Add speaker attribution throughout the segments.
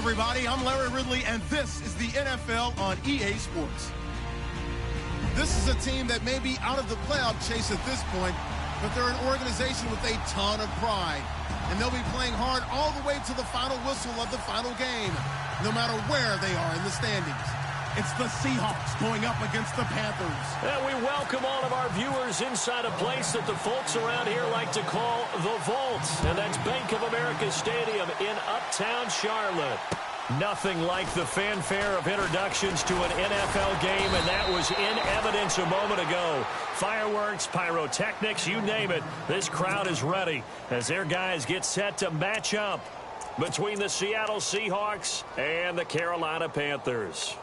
Speaker 1: everybody. I'm Larry Ridley, and this is the NFL on EA Sports. This is a team that may be out of the playoff chase at this point, but they're an organization with a ton of pride. And they'll be playing hard all the way to the final whistle of the final game, no matter where they are in the standings. It's the Seahawks going up against the Panthers.
Speaker 2: And we welcome all of our viewers inside a place that the folks around here like to call the Vault. And that's Bank of America Stadium in Uptown Charlotte. Nothing like the fanfare of introductions to an NFL game, and that was in evidence a moment ago. Fireworks, pyrotechnics, you name it. This crowd is ready as their guys get set to match up between the Seattle Seahawks and the Carolina Panthers.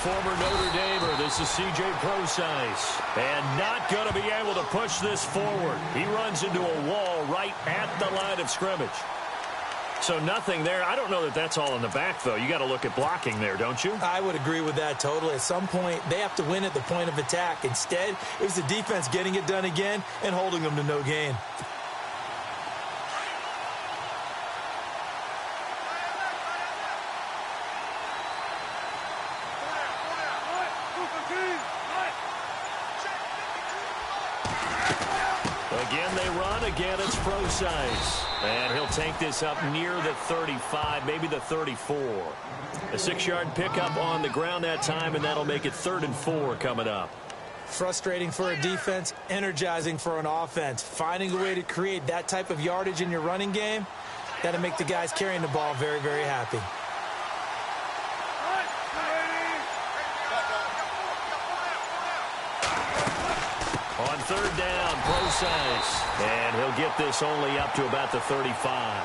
Speaker 2: Former Notre Damer, this is C.J. Procise, and not going to be able to push this forward. He runs into a wall right at the line of scrimmage. So nothing there. I don't know that that's all in the back, though. You got to look at blocking there, don't you?
Speaker 3: I would agree with that totally. At some point, they have to win at the point of attack. Instead, it was the defense getting it done again and holding them to no gain.
Speaker 2: Again, they run. Again, it's Procise. And he'll take this up near the 35, maybe the 34. A 6-yard pickup on the ground that time, and that'll make it 3rd and 4 coming up.
Speaker 3: Frustrating for a defense, energizing for an offense. Finding a way to create that type of yardage in your running game, that'll make the guys carrying the ball very, very happy.
Speaker 2: On 3rd down, Procise. And he'll get this only up to about the 35.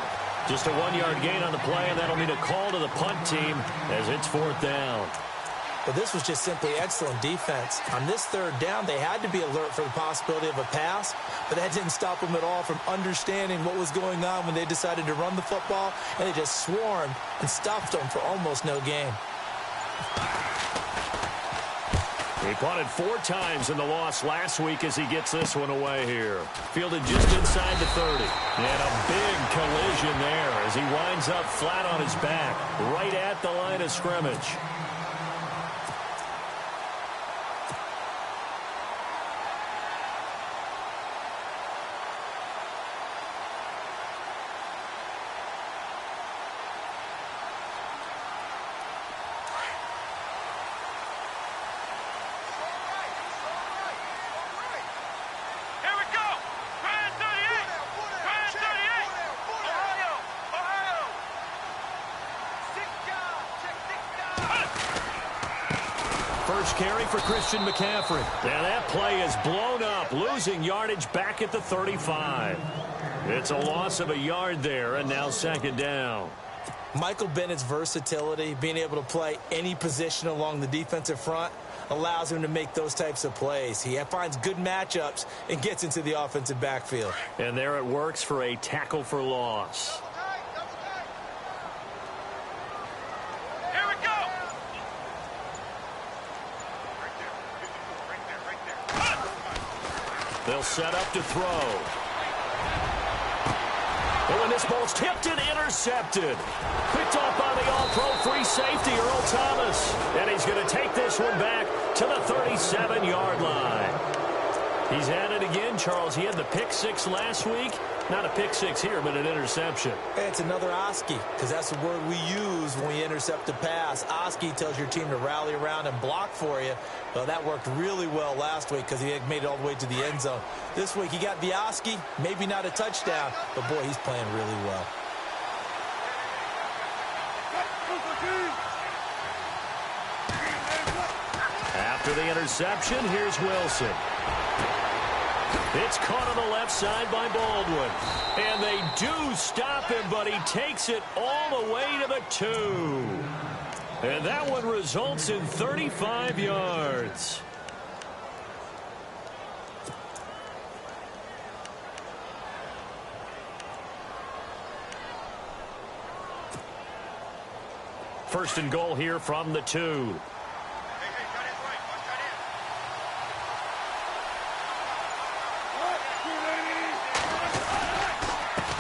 Speaker 2: Just a 1-yard gain on the play, and that'll mean a call to the punt team as it's 4th down.
Speaker 3: But this was just simply excellent defense. On this 3rd down, they had to be alert for the possibility of a pass, but that didn't stop them at all from understanding what was going on when they decided to run the football, and they just swarmed and stopped them for almost no gain.
Speaker 2: He punted 4 times in the loss last week as he gets this one away here. Fielded just inside the 30. And a big collision there as he winds up flat on his back, right at the line of scrimmage. First carry for Christian McCaffrey. And that play is blown up, losing yardage back at the 35. It's a loss of a yard there, and now 2nd down.
Speaker 3: Michael Bennett's versatility, being able to play any position along the defensive front, allows him to make those types of plays. He finds good matchups and gets into the offensive backfield.
Speaker 2: And there it works for a tackle for loss. They'll set up to throw. And when this ball's tipped and intercepted. Picked up by the all-pro free safety, Earl Thomas. And he's going to take this one back to the 37-yard line. He's at it again, Charles. He had the pick 6 last week. Not a pick 6 here, but an interception.
Speaker 3: It's another Oski, because that's the word we use when we intercept a pass. Oski tells your team to rally around and block for you. Well, that worked really well last week because he had made it all the way to the end zone. This week he got the Oski, maybe not a touchdown, but boy, he's playing really well.
Speaker 2: After the interception, here's Wilson. It's caught on the left side by Baldwin. And they do stop him, but he takes it all the way to the 2. And that one results in 35 yards. First and goal here from the 2.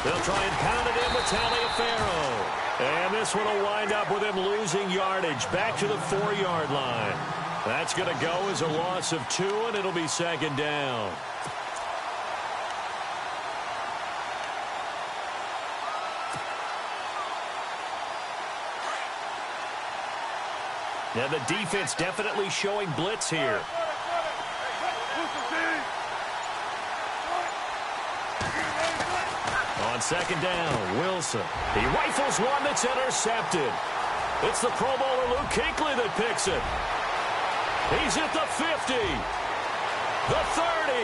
Speaker 2: They'll try and pound it in with Taliaferro. And this one will wind up with him losing yardage back to the 4-yard line. That's going to go as a loss of 2, and it'll be 2nd down. Now the defense definitely showing blitz here. On 2nd down, Wilson. He rifles one that's intercepted. It's the Pro Bowler Luke Kuechly that picks it. He's at the 50, the 30,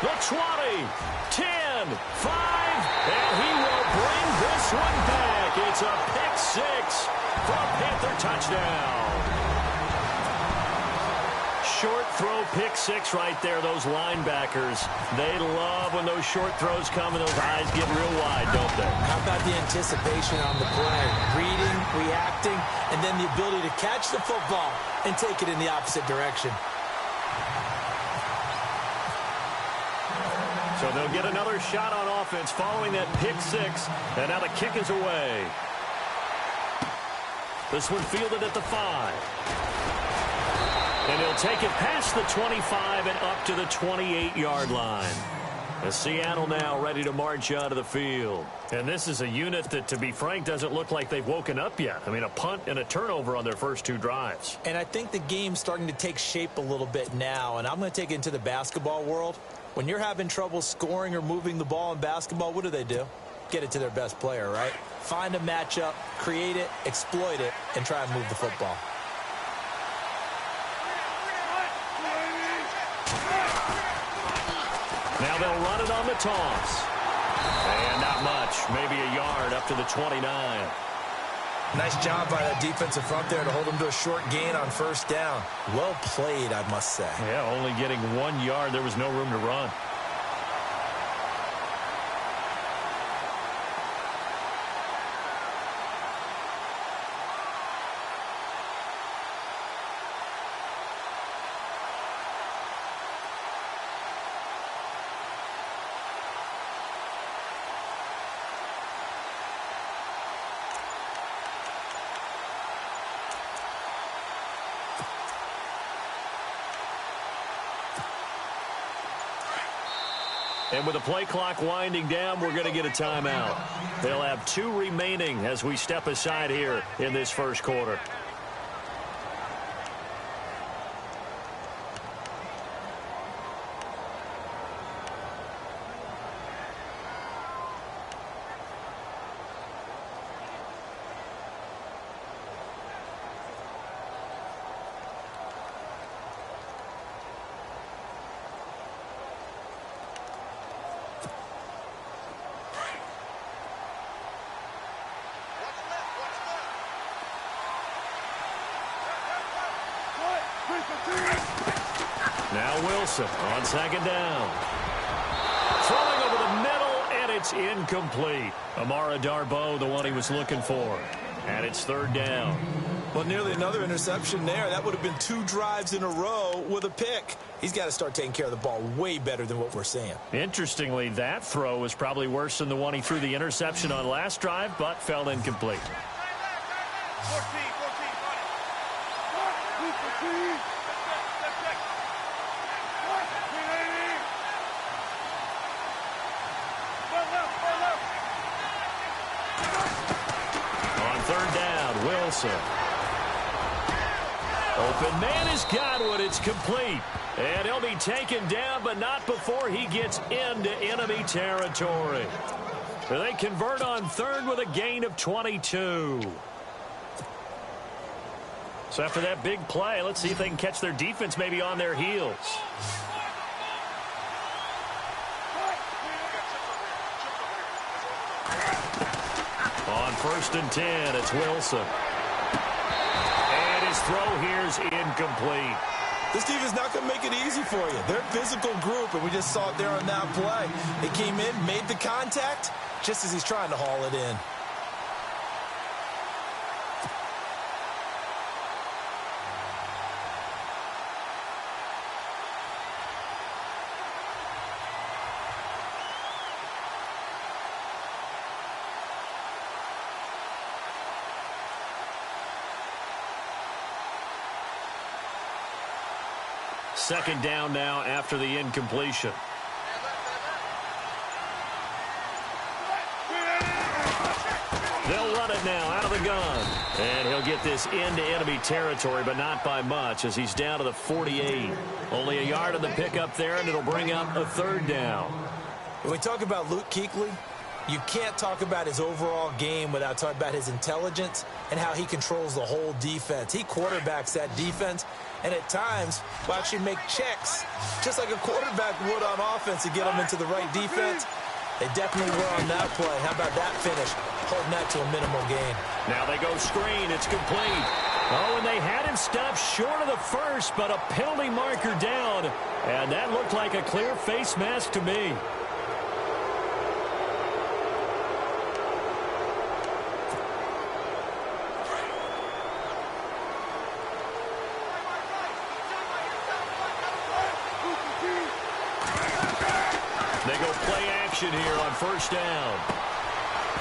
Speaker 2: the 20, 10, 5, and he will bring this one back. It's a pick 6 for a Panther touchdown. Short throw pick 6 right there. Those linebackers, they love when those short throws come and those eyes get real wide, don't they?
Speaker 3: How about the anticipation on the play? Reading, reacting, and then the ability to catch the football and take it in the opposite direction.
Speaker 2: So they'll get another shot on offense following that pick 6, and now the kick is away. This one fielded at the 5. And he'll take it past the 25 and up to the 28-yard line. And Seattle now ready to march onto the field. And this is a unit that, to be frank, doesn't look like they've woken up yet. I mean, a punt and a turnover on their first 2 drives.
Speaker 3: And I think the game's starting to take shape a little bit now, and I'm going to take it into the basketball world. When you're having trouble scoring or moving the ball in basketball, what do? Get it to their best player, right? Find a matchup, create it, exploit it, and try and move the football.
Speaker 2: Now they'll run it on the toss. And not much. Maybe a yard up to the 29.
Speaker 3: Nice job by that defensive front there to hold them to a short gain on first down. Well played, I must say.
Speaker 2: Yeah, only getting 1 yard. There was no room to run. And with the play clock winding down, we're going to get a timeout. They'll have 2 remaining as we step aside here in this first quarter. Now Wilson on second down. Throwing over the middle, and it's incomplete. Amara Darboh, the one he was looking for. And it's 3rd down.
Speaker 3: Well, nearly another interception there. That would have been 2 drives in a row with a pick. He's got to start taking care of the ball way better than what we're seeing.
Speaker 2: Interestingly, that throw was probably worse than the one he threw the interception on last drive, but fell incomplete.
Speaker 4: 14.
Speaker 2: On 3rd down, Wilson. Open man has got one. It's complete. And he'll be taken down, but not before he gets into enemy territory. They convert on 3rd with a gain of 22. So after that big play, let's see if they can catch their defense maybe on their heels. On 1st and 10, it's Wilson. And his throw here is incomplete.
Speaker 3: This defense is not going to make it easy for you. They're a physical group, and we just saw it there on that play. They came in, made the contact, just as he's trying to haul it in.
Speaker 2: Second down now after the incompletion. They'll run it now out of the gun. And he'll get this into enemy territory, but not by much as he's down to the 48. Only a yard on the pickup there, and it'll bring up a 3rd down.
Speaker 3: When we talk about Luke Kuechly, you can't talk about his overall game without talking about his intelligence and how he controls the whole defense. He quarterbacks that defense, and at times will actually make checks, just like a quarterback would on offense to get them into the right defense. They definitely were on that play. How about that finish? Holding that to a minimal gain.
Speaker 2: Now they go screen. It's complete. Oh, and they had him stopped short of the first, but a penalty marker down. And that looked like a clear face mask to me. They go play action here on 1st down.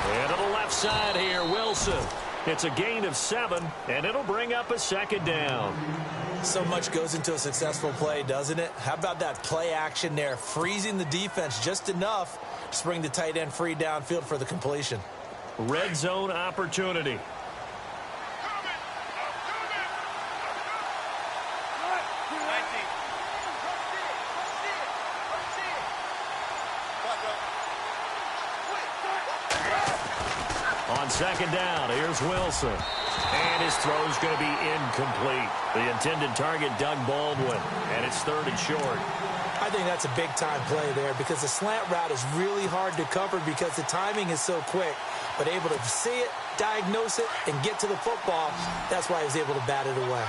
Speaker 2: And to the left side here, Wilson. It's a gain of 7, and it'll bring up a 2nd down.
Speaker 3: So much goes into a successful play, doesn't it? How about that play action there, freezing the defense just enough to bring the tight end free downfield for the completion.
Speaker 2: Red zone opportunity. On second down, here's Wilson. And his throw's going to be incomplete. The intended target, Doug Baldwin. And it's 3rd and short.
Speaker 3: I think that's a big-time play there because the slant route is really hard to cover because the timing is so quick. But able to see it, diagnose it, and get to the football, that's why he was able to bat it away.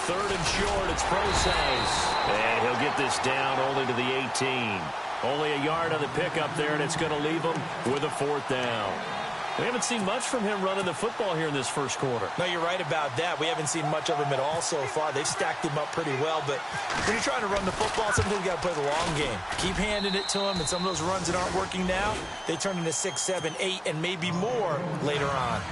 Speaker 2: Third and short, it's Procise. And he'll get this down only to the 18. Only a yard on the pickup there, and it's going to leave him with a 4th down. We haven't seen much from him running the football here in this first quarter.
Speaker 3: No, you're right about that. We haven't seen much of him at all so far. They've stacked him up pretty well, but when you're trying to run the football, sometimes you got to play the long game. Keep handing it to him, and some of those runs that aren't working now, they turn into 6, 7, 8, and maybe more later on.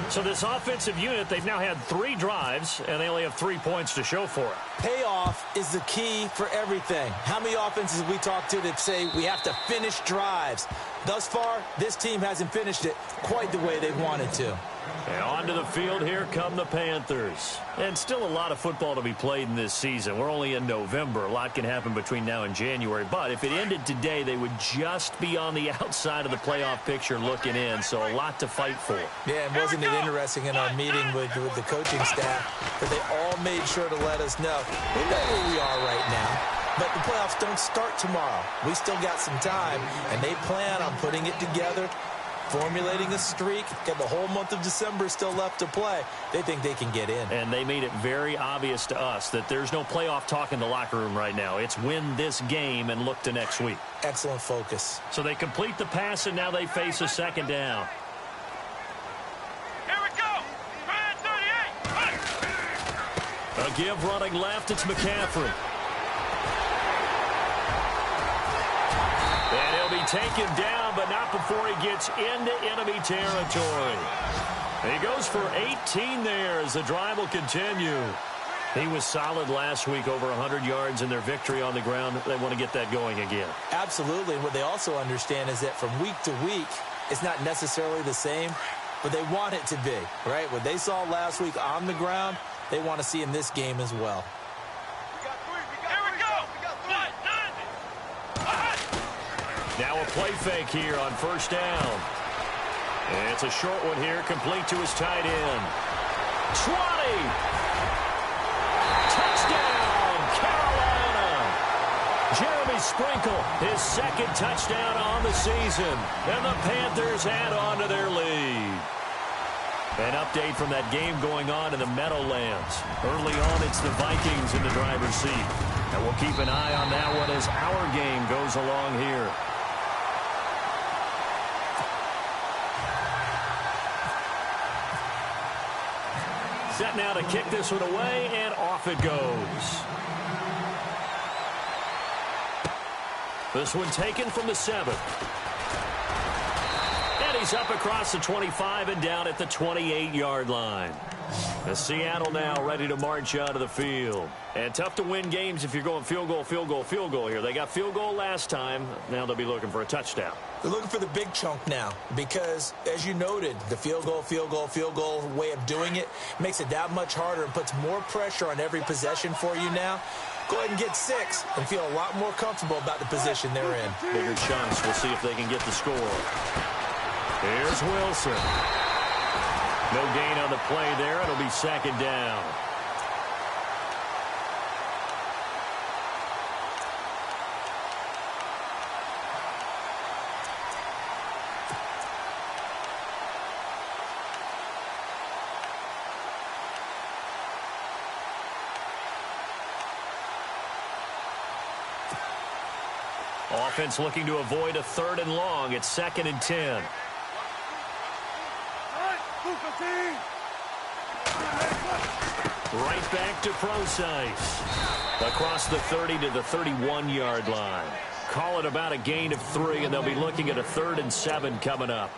Speaker 2: So this offensive unit, they've now had 3 drives, and they only have 3 points to show for it.
Speaker 3: Payoff is the key for everything. How many offenses we talk to that say we have to finish drives? Thus far, this team hasn't finished it quite the way they wanted to.
Speaker 2: And onto the field, here come the Panthers. And still a lot of football to be played in this season. We're only in November. A lot can happen between now and January. But if it ended today, they would just be on the outside of the playoff picture looking in. So a lot to fight for.
Speaker 3: Yeah, and wasn't it interesting in our meeting with the coaching staff that they all made sure to let us know, we know where we are right now. But the playoffs don't start tomorrow. We still got some time, and they plan on putting it together, formulating a streak, got the whole month of December still left to play. They think they can get in.
Speaker 2: And they made it very obvious to us that there's no playoff talk in the locker room right now. It's win this game and look to next week.
Speaker 3: Excellent focus.
Speaker 2: So they complete the pass, and now they face a 2nd down.
Speaker 4: Here we go. Red 38.
Speaker 2: A give running left, it's McCaffrey. And he'll be taken down, but not before he gets into enemy territory. And he goes for 18 there as the drive will continue. He was solid last week, over 100 yards in their victory on the ground. They want to get that going again.
Speaker 3: Absolutely. And what they also understand is that from week to week, it's not necessarily the same, but they want it to be, right? What they saw last week on the ground, they want to see in this game as well.
Speaker 2: Now a play fake here on 1st down. And it's a short one here, complete to his tight end. 20! Touchdown, Carolina! Jeremy Sprinkle, his 2nd touchdown on the season. And the Panthers add on to their lead. An update from that game going on in the Meadowlands. Early on, it's the Vikings in the driver's seat. And we'll keep an eye on that one as our game goes along here. Set now to kick this one away, and off it goes. This one taken from the 7. And he's up across the 25 and down at the 28-yard line. The Seattle now ready to march out of the field. And tough to win games if you're going field goal, field goal, field goal here. They got field goal last time. Now they'll be looking for a touchdown.
Speaker 3: They're looking for the big chunk now because, as you noted, the field goal way of doing it makes it that much harder and puts more pressure on every possession for you now. Go ahead and get 6 and feel a lot more comfortable about the position they're in.
Speaker 2: Bigger chunks. We'll see if they can get the score. Here's Wilson. No gain on the play there. It'll be 2nd down. Offense looking to avoid a 3rd and long. It's 2nd and 10. Right back to Procise. Across the 30 to the 31-yard line. Call it about a gain of 3, and they'll be looking at a 3rd and 7 coming up.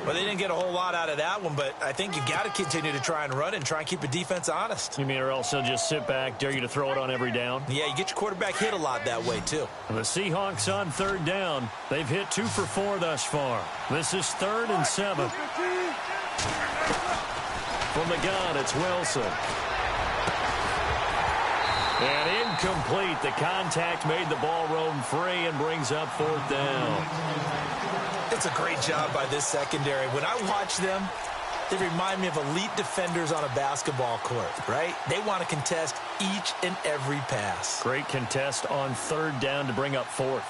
Speaker 3: Well, they didn't get a whole lot out of that one, but I think you've got to continue to try and run and try and keep the defense honest.
Speaker 2: You mean or else they'll just sit back, dare you to throw it on every down?
Speaker 3: Yeah, you get your quarterback hit a lot that way, too.
Speaker 2: The Seahawks on third down. They've hit 2 for 4 thus far. This is 3rd and 7. From the gun, it's Wilson. And incomplete. The contact made the ball roam free and brings up 4th down.
Speaker 3: It's a great job by this secondary. When I watch them, they remind me of elite defenders on a basketball court, right? They want to contest each and every pass.
Speaker 2: Great contest on 3rd down to bring up 4th.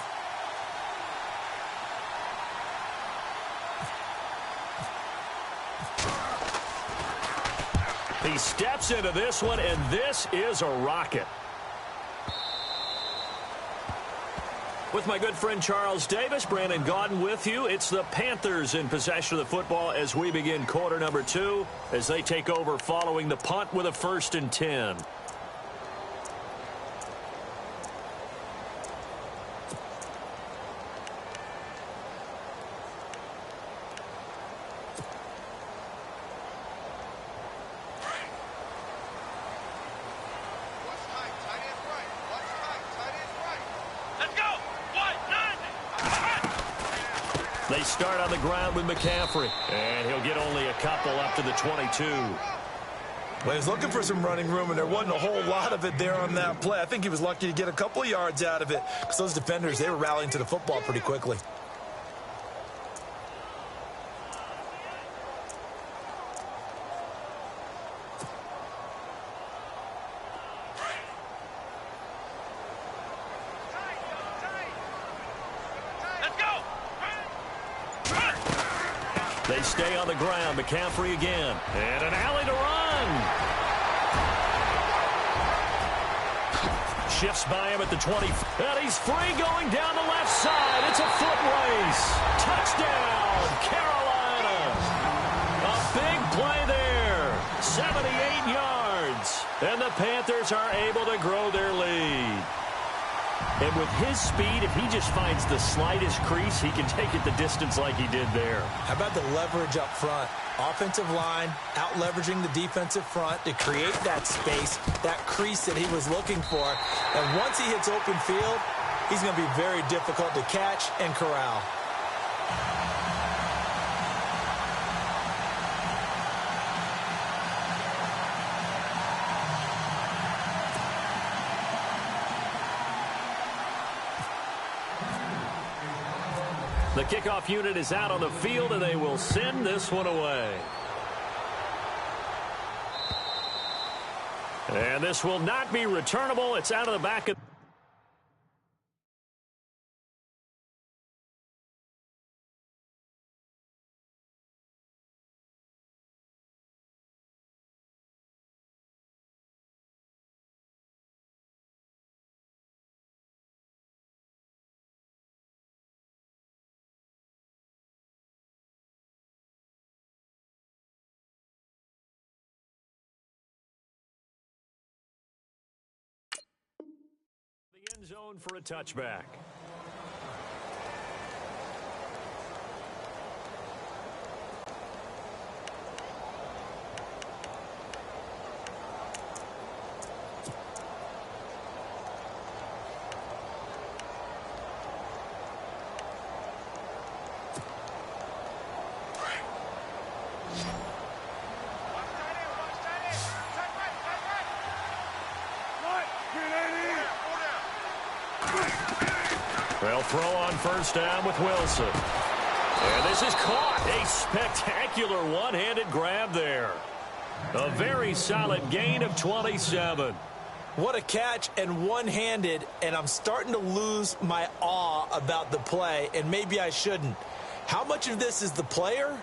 Speaker 2: He steps into this one, and this is a rocket. With my good friend Charles Davis, Brandon Gaudin with you. It's the Panthers in possession of the football as we begin quarter number 2 as they take over following the punt with a 1st and 10. They start on the ground with McCaffrey, and he'll get only a couple up to the 22.
Speaker 3: Well, he was looking for some running room, and there wasn't a whole lot of it there on that play. I think he was lucky to get a couple of yards out of it because those defenders, they were rallying to the football pretty quickly.
Speaker 2: They stay on the ground. McCaffrey again. And an alley to run. Shifts by him at the 20. And he's free going down the left side. It's a foot race. Touchdown, Carolina. A big play there. 78 yards. And the Panthers are able to grow their lead. And with his speed, if he just finds the slightest crease, he can take it the distance like he did there.
Speaker 3: How about the leverage up front? Offensive line out-leveraging the defensive front to create that space, that crease that he was looking for. And once he hits open field, he's going to be very difficult to catch and corral.
Speaker 2: The kickoff unit is out on the field, and they will send this one away. And this will not be returnable. It's out of the back of... the end zone for a touchback. They'll throw on first down with Wilson. And this is caught. A spectacular one-handed grab there. A very solid gain of 27.
Speaker 3: What a catch and one-handed, and I'm starting to lose my awe about the play, and maybe I shouldn't. How much of this is the player?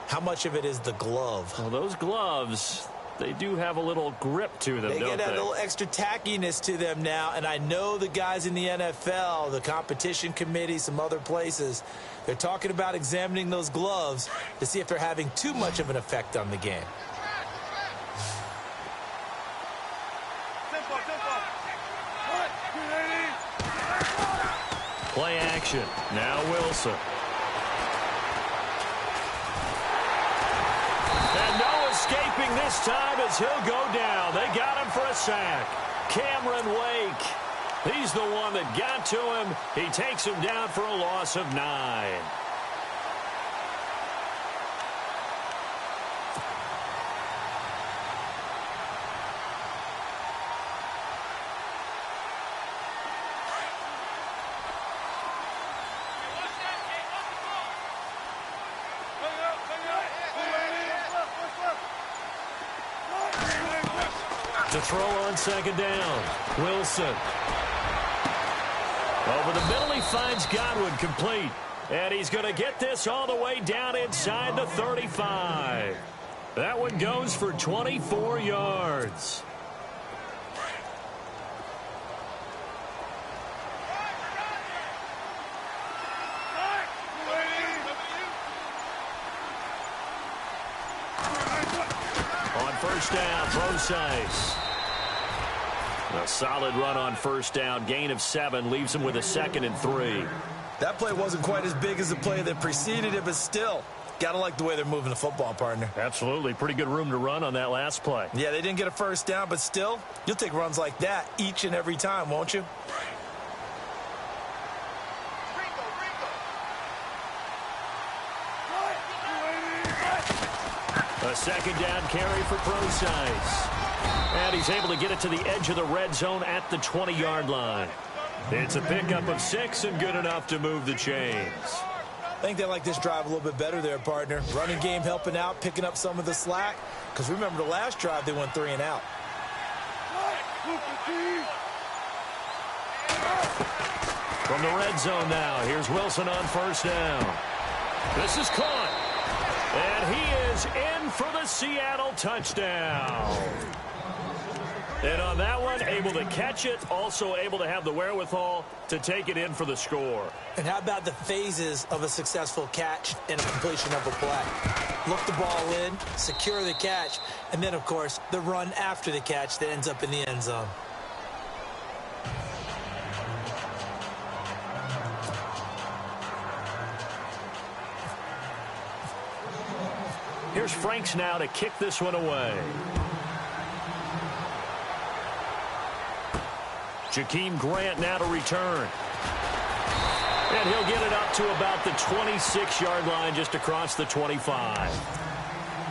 Speaker 3: How much of it is the glove?
Speaker 2: Well, those gloves, they do have a little grip to them, don't they?
Speaker 3: They get a little extra tackiness to them now, and I know the guys in the NFL, the competition committee, some other places, they're talking about examining those gloves to see if they're having too much of an effect on the game.
Speaker 2: Play action. Now Wilson. this time as he'll go down. They got him for a sack. Cameron Wake. He's the one that got to him. He takes him down for a loss of 9. To throw on second down. Wilson. Over the middle, he finds Godwin complete. And he's going to get this all the way down inside the 35. That one goes for 24 yards. On first down, Procise. A solid run on first down. Gain of 7 leaves him with a 2nd and 3.
Speaker 3: That play wasn't quite as big as the play that preceded it, but still, got to like the way they're moving the football, partner.
Speaker 2: Absolutely. Pretty good room to run on that last play.
Speaker 3: Yeah, they didn't get a first down, but still, you'll take runs like that each and every time, won't you?
Speaker 2: A second down carry for Procise. And he's able to get it to the edge of the red zone at the 20-yard line. It's a pickup of 6 and good enough to move the chains.
Speaker 3: I think they like this drive a little bit better there, partner. Running game helping out, picking up some of the slack. Because remember the last drive, they went 3 and out.
Speaker 2: From the red zone now, here's Wilson on first down. This is caught. And he is in for the Seattle touchdown. And on that one, able to catch it, also able to have the wherewithal to take it in for the score.
Speaker 3: And how about the phases of a successful catch and a completion of a play? Look the ball in, secure the catch, and then, of course, the run after the catch that ends up in the end zone.
Speaker 2: Here's Franks now to kick this one away. Jakeem Grant now to return. And he'll get it up to about the 26-yard line just across the 25.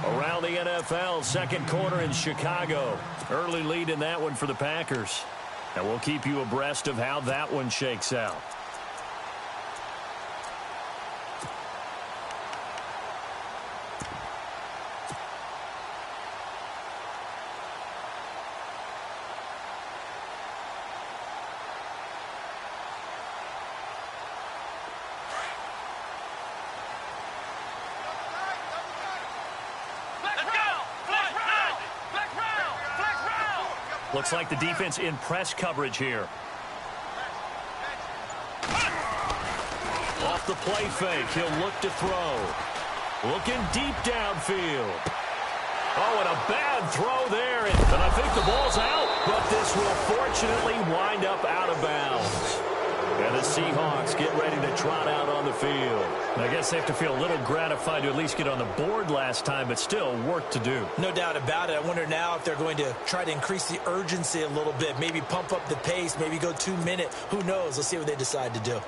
Speaker 2: Around the NFL, second quarter in Chicago. Early lead in that one for the Packers. And we'll keep you abreast of how that one shakes out. Looks like the defense in press coverage here. Off the play fake, he'll look to throw. Looking deep downfield. Oh, and a bad throw there. And I think the ball's out, but this will fortunately wind up out of bounds. And the Seahawks get ready to trot out on the field. I guess they have to feel a little gratified to at least get on the board last time, but still work to do.
Speaker 3: No doubt about it. I wonder now if they're going to try to increase the urgency a little bit, maybe pump up the pace, maybe go 2 minutes. Who knows? Let's see what they decide to do.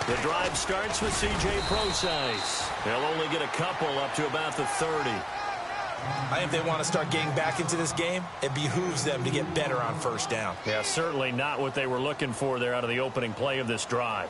Speaker 2: The drive starts with C.J. Procise. They'll only get a couple up to about the 30.
Speaker 3: I think they want to start getting back into this game. It behooves them to get better on first down.
Speaker 2: Yeah, certainly not what they were looking for there out of the opening play of this drive.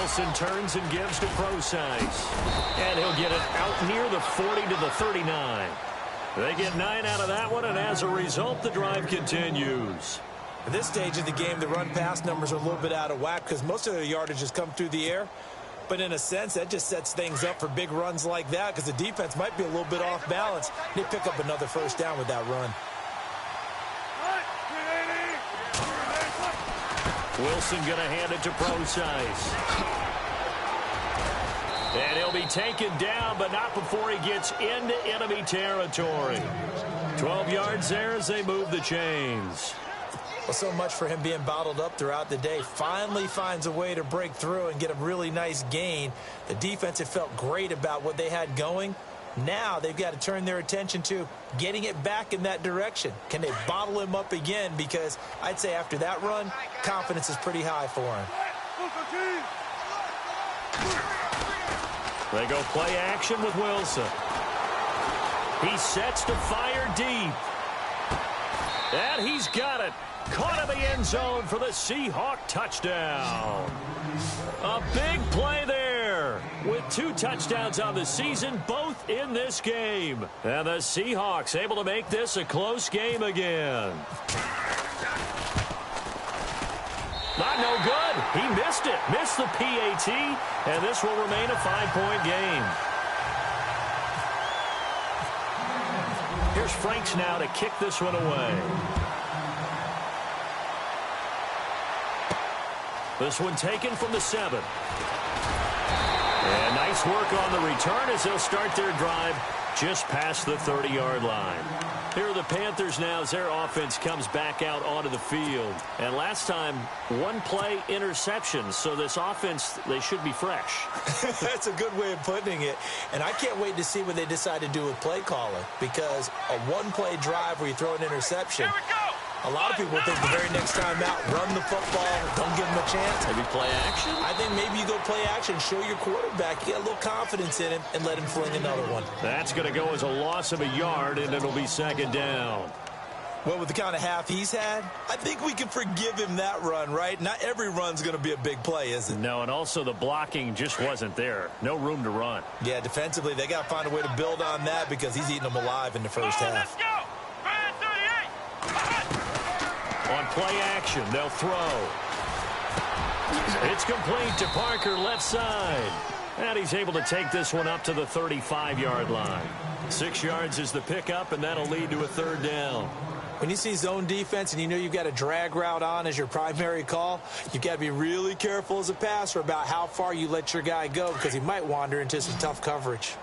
Speaker 2: Wilson turns and gives to Procise. And he'll get it out near the 40 to the 39. They get 9 out of that one, and as a result, the drive continues.
Speaker 3: At this stage of the game, the run-pass numbers are a little bit out of whack because most of their yardage has come through the air. But in a sense, that just sets things up for big runs like that because the defense might be a little bit off balance. They pick up another first down with that run.
Speaker 2: Wilson going to hand it to Procise. And he'll be taken down, but not before he gets into enemy territory. 12 yards there as they move the chains.
Speaker 3: Well, so much for him being bottled up throughout the day. Finally finds a way to break through and get a really nice gain. The defense had felt great about what they had going. Now they've got to turn their attention to getting it back in that direction. Can they bottle him up again? Because I'd say after that run, confidence is pretty high for him.
Speaker 2: They go play action with Wilson. He sets to fire deep. And he's got it. Caught in the end zone for the Seahawk touchdown. A big play there with 2 touchdowns on the season, both in this game. And the Seahawks able to make this a close game again. Not no good. He missed it. Missed the PAT, and this will remain a 5-point game. Here's Franks now to kick this one away. This one taken from the 7. And nice work on the return as they'll start their drive just past the 30-yard line. Here are the Panthers now as their offense comes back out onto the field. And last time, 1-play interception. So this offense, they should be fresh.
Speaker 3: That's a good way of putting it. And I can't wait to see what they decide to do with play calling. Because a 1-play drive where you throw an interception, a lot of people think the very next time out, run the football, don't give them a chance.
Speaker 2: Maybe play action?
Speaker 3: I think maybe you go play action, show your quarterback, you get a little confidence in him, and let him fling another one.
Speaker 2: That's going to go as a loss of a yard, and it'll be 2nd down.
Speaker 3: Well, with the kind of half he's had, I think we can forgive him that run, right? Not every run's going to be a big play, is it?
Speaker 2: No, and also the blocking just wasn't there. No room to run.
Speaker 3: Yeah, defensively, they got to find a way to build on that because he's eating them alive in the first half.
Speaker 4: Let's go!
Speaker 2: On play action, they'll throw. It's complete to Parker, left side. And he's able to take this one up to the 35-yard line. 6 yards is the pickup, and that'll lead to a 3rd down.
Speaker 3: When you see zone defense and you know you've got a drag route on as your primary call, you've got to be really careful as a passer about how far you let your guy go because he might wander into some tough coverage.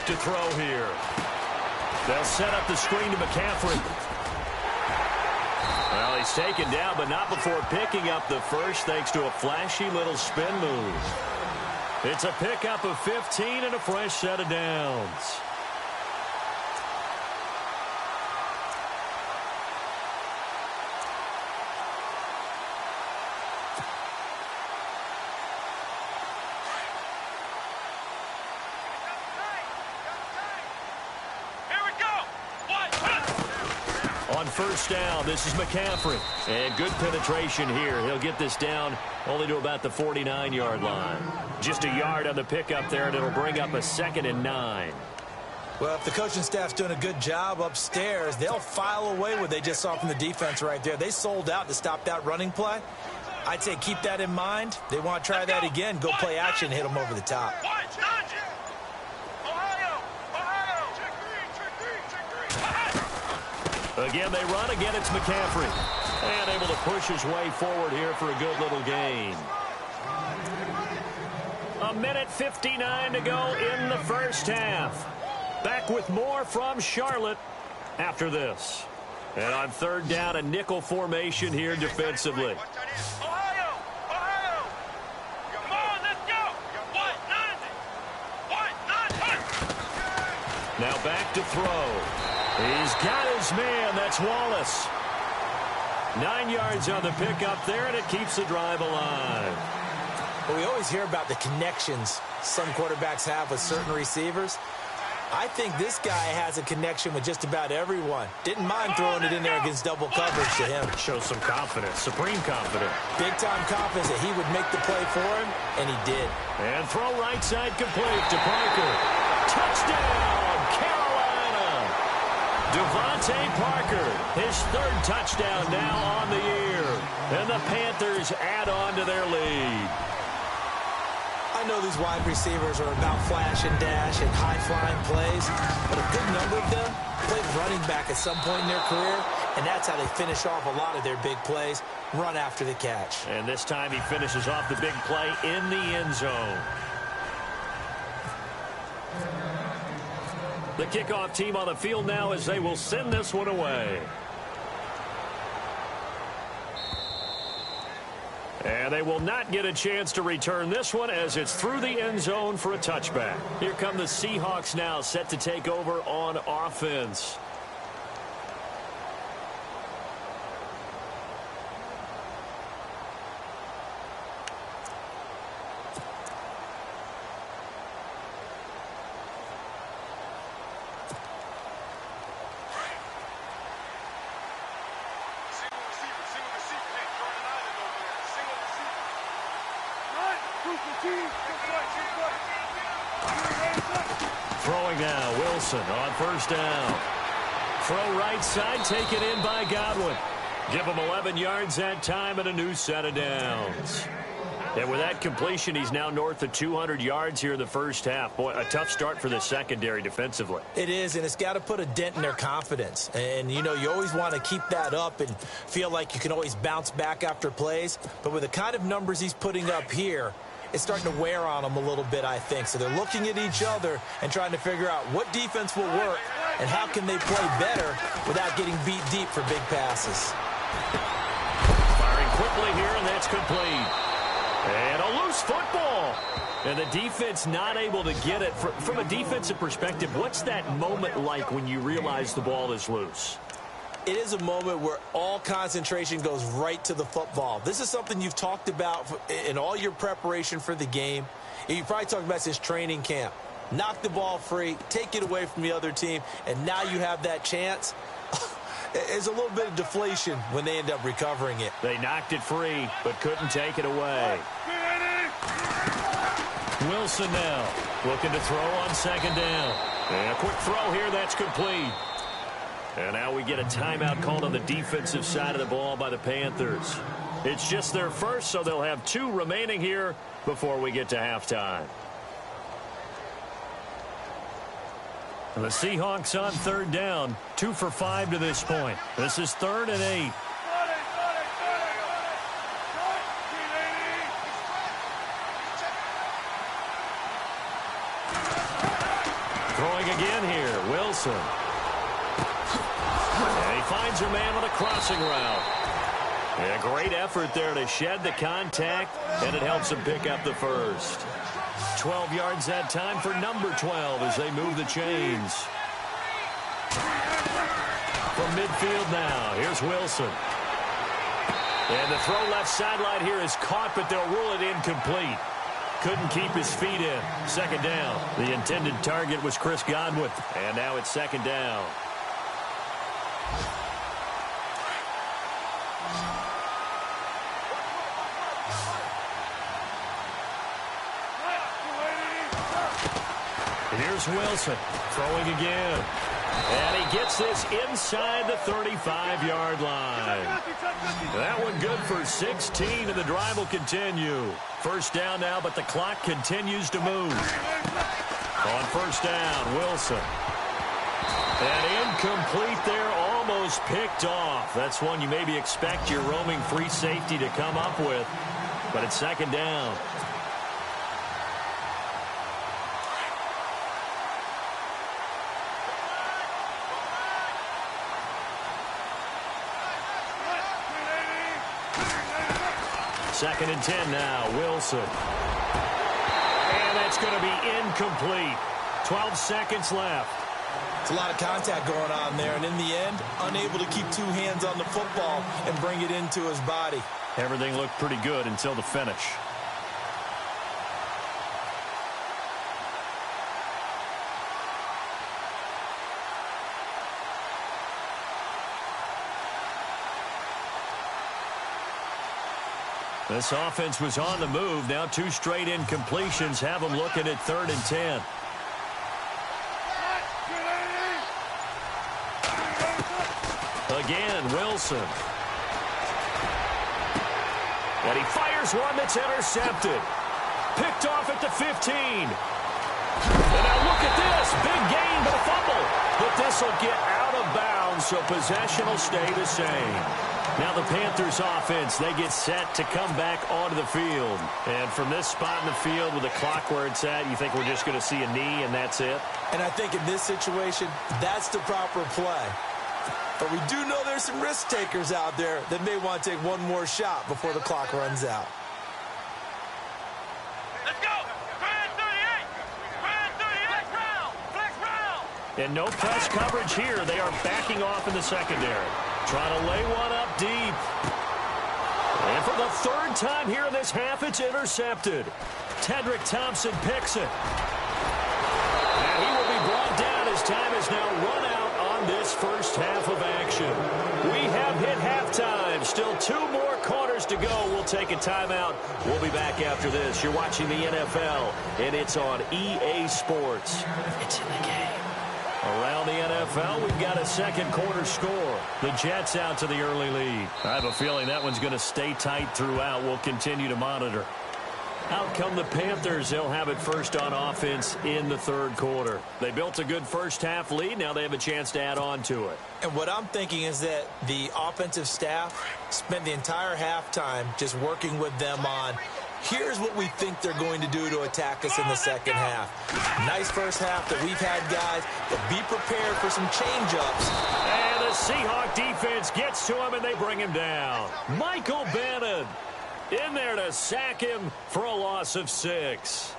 Speaker 2: To throw here. They'll set up the screen to McCaffrey. Well, he's taken down, but not before picking up the first thanks to a flashy little spin move. It's a pickup of 15 and a fresh set of downs. On first down, this is McCaffrey. And good penetration here. He'll get this down only to about the 49-yard line. Just a yard on the pickup there, and it'll bring up a 2nd and 9.
Speaker 3: Well, if the coaching staff's doing a good job upstairs, they'll file away what they just saw from the defense right there. They sold out to stop that running play. I'd say keep that in mind. They want to try that again. Go play action, hit them over the top.
Speaker 2: Again, they run. Again, it's McCaffrey. And able to push his way forward here for a good little gain. 1:59 to go in the first half. Back with more from Charlotte after this. And on 3rd down, a nickel formation here defensively. Now back to throw. He's got his man. That's Wallace. 9 yards on the pickup there, and it keeps the drive alive.
Speaker 3: Well, we always hear about the connections some quarterbacks have with certain receivers. I think this guy has a connection with just about everyone. Didn't mind throwing it in there against double coverage to him.
Speaker 2: Shows some confidence, supreme confidence.
Speaker 3: Big-time confidence that he would make the play for him, and he did.
Speaker 2: And throw right side complete to Parker. Touchdown, Carolina! Devontae Parker, his third touchdown now on the year. And the Panthers add on to their lead.
Speaker 3: I know these wide receivers are about flash and dash and high-flying plays, but a good number of them played running back at some point in their career, and that's how they finish off a lot of their big plays, run after the catch.
Speaker 2: And this time he finishes off the big play in the end zone. The kickoff team on the field now as they will send this one away. And they will not get a chance to return this one as it's through the end zone for a touchback. Here come the Seahawks now set to take over on offense. Throwing now, Wilson on first down. Throw right side, taken in by Godwin. Give him 11 yards that time and a new set of downs. And with that completion, he's now north of 200 yards here in the first half. Boy, a tough start for the secondary defensively.
Speaker 3: It is, and it's got to put a dent in their confidence. And, you know, you always want to keep that up and feel like you can always bounce back after plays. But with the kind of numbers he's putting up here, it's starting to wear on them a little bit, I think. So they're looking at each other and trying to figure out what defense will work and how can they play better without getting beat deep for big passes.
Speaker 2: Firing quickly here, and that's complete. And a loose football. And the defense not able to get it. From a defensive perspective, what's that moment like when you realize the ball is loose?
Speaker 3: It is a moment where all concentration goes right to the football. This is something you've talked about in all your preparation for the game. You probably talked about since training camp. Knock the ball free, take it away from the other team, and now you have that chance. There's a little bit of deflation when they end up recovering it.
Speaker 2: They knocked it free, but couldn't take it away. Wilson now looking to throw on second down. And a quick throw here, that's complete. And now we get a timeout called on the defensive side of the ball by the Panthers. It's just their first, so they'll have 2 remaining here before we get to halftime. And the Seahawks on third down, 2 for 5 to this point. This is 3rd and 8. Throwing again here, Wilson. And he finds her man with a crossing route. And a great effort there to shed the contact, and it helps him pick up the first. 12 yards that time for number 12 as they move the chains. From midfield now, here's Wilson. And the throw left sideline here is caught, but they'll rule it incomplete. Couldn't keep his feet in. Second down. The intended target was Chris Godwin. And now it's second down. Here's Wilson throwing again. And he gets this inside the 35-yard line. That one good for 16, and the drive will continue. First down now, but the clock continues to move. On first down, Wilson. And incomplete there, almost picked off. That's one you maybe expect your roaming free safety to come up with. But it's second down. Second and 10 now, Wilson. And that's going to be incomplete. 12 seconds left.
Speaker 3: It's a lot of contact going on there, and in the end, unable to keep 2 hands on the football and bring it into his body.
Speaker 2: Everything looked pretty good until the finish. This offense was on the move. Now 2 straight incompletions have them looking at 3rd and 10. Again, Wilson. And he fires one that's intercepted. Picked off at the 15. And now look at this. Big gain, but a fumble. But this will get out of bounds, so possession will stay the same. Now the Panthers offense, they get set to come back onto the field. And from this spot in the field with the clock where it's at, you think we're just going to see a knee and that's it?
Speaker 3: And I think in this situation, that's the proper play. But we do know there's some risk takers out there that may want to take one more shot before the clock runs out.
Speaker 4: Let's go! Grand 38! Grand 38! Flex round!
Speaker 2: And no press coverage here. They are backing off in the secondary. Trying to lay one up deep. And for the 3rd time here in this half, it's intercepted. Tedrick Thompson picks it. And he will be brought down as time is now run out on this first half of action. We have hit halftime. Still 2 more quarters to go. We'll take a timeout. We'll be back after this. You're watching the NFL, and it's on EA Sports. It's in the game. Around the NFL, we've got a second quarter score. The Jets out to the early lead. I have a feeling that one's going to stay tight throughout. We'll continue to monitor. Out come the Panthers. They'll have it first on offense in the 3rd quarter. They built a good first half lead. Now they have a chance to add on to it.
Speaker 3: And what I'm thinking is that the offensive staff spent the entire halftime just working with them on here's what we think they're going to do to attack us in the second half. Nice first half that we've had, guys, but be prepared for some change-ups.
Speaker 2: And the Seahawk defense gets to him, and they bring him down. Michael Bannon in there to sack him for a loss of 6.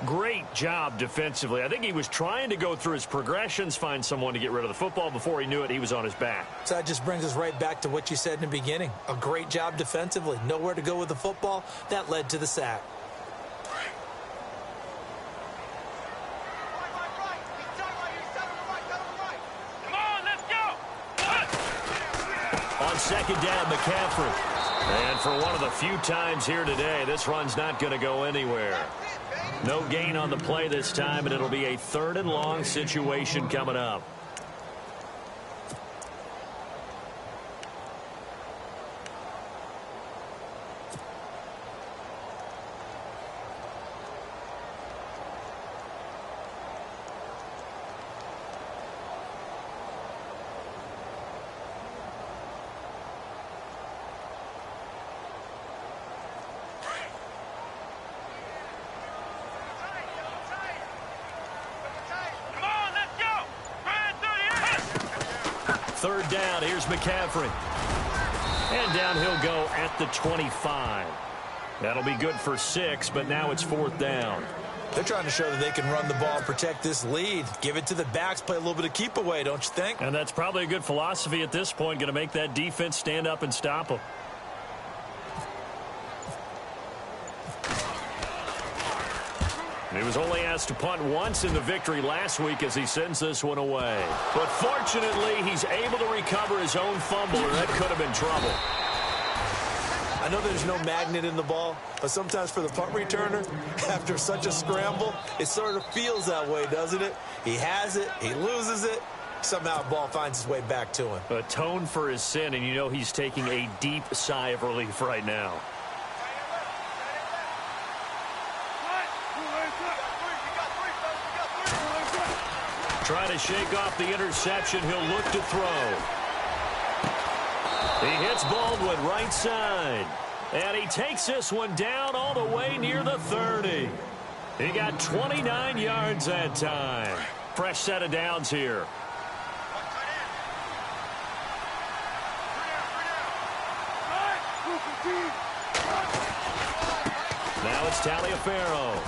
Speaker 2: Great job defensively. I think he was trying to go through his progressions, find someone to get rid of the football. Before he knew it, he was on his back.
Speaker 3: So that just brings us right back to what you said in the beginning. A great job defensively. Nowhere to go with the football. That led to the sack.
Speaker 4: Come on, let's go!
Speaker 2: On second down, McCaffrey. And for one of the few times here today, this run's not going to go anywhere. No gain on the play this time, and it'll be a 3rd and long situation coming up. Third down, here's McCaffrey. And down he'll go at the 25. That'll be good for 6, but now it's 4th down.
Speaker 3: They're trying to show that they can run the ball and protect this lead. Give it to the backs, play a little bit of keep away, don't you think?
Speaker 2: And that's probably a good philosophy at this point, going to make that defense stand up and stop them. He was only asked to punt once in the victory last week as he sends this one away. But fortunately, he's able to recover his own fumble, or that could have been trouble.
Speaker 3: I know there's no magnet in the ball, but sometimes for the punt returner, after such a scramble, it sort of feels that way, doesn't it? He has it, he loses it, somehow the ball finds its way back to him.
Speaker 2: Atone for his sin, and you know he's taking a deep sigh of relief right now. Trying to shake off the interception. He'll look to throw. He hits Baldwin right side. And he takes this one down all the way near the 30. He got 29 yards that time. Fresh set of downs here. Now it's Taliaferro.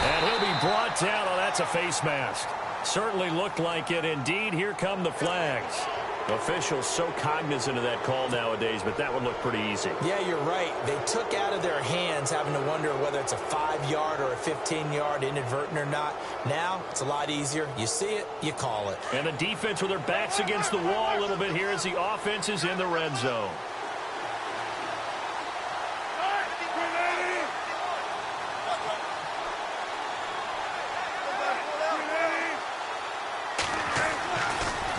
Speaker 2: And he'll be brought down. Oh, that's a face mask. Certainly looked like it. Indeed, here come the flags. Officials so cognizant of that call nowadays, but that one looked pretty easy.
Speaker 3: Yeah, you're right. They took out of their hands having to wonder whether it's a 5-yard or a 15-yard inadvertent or not. Now, it's a lot easier. You see it, you call it.
Speaker 2: And the defense with their backs against the wall a little bit here as the offense is in the red zone.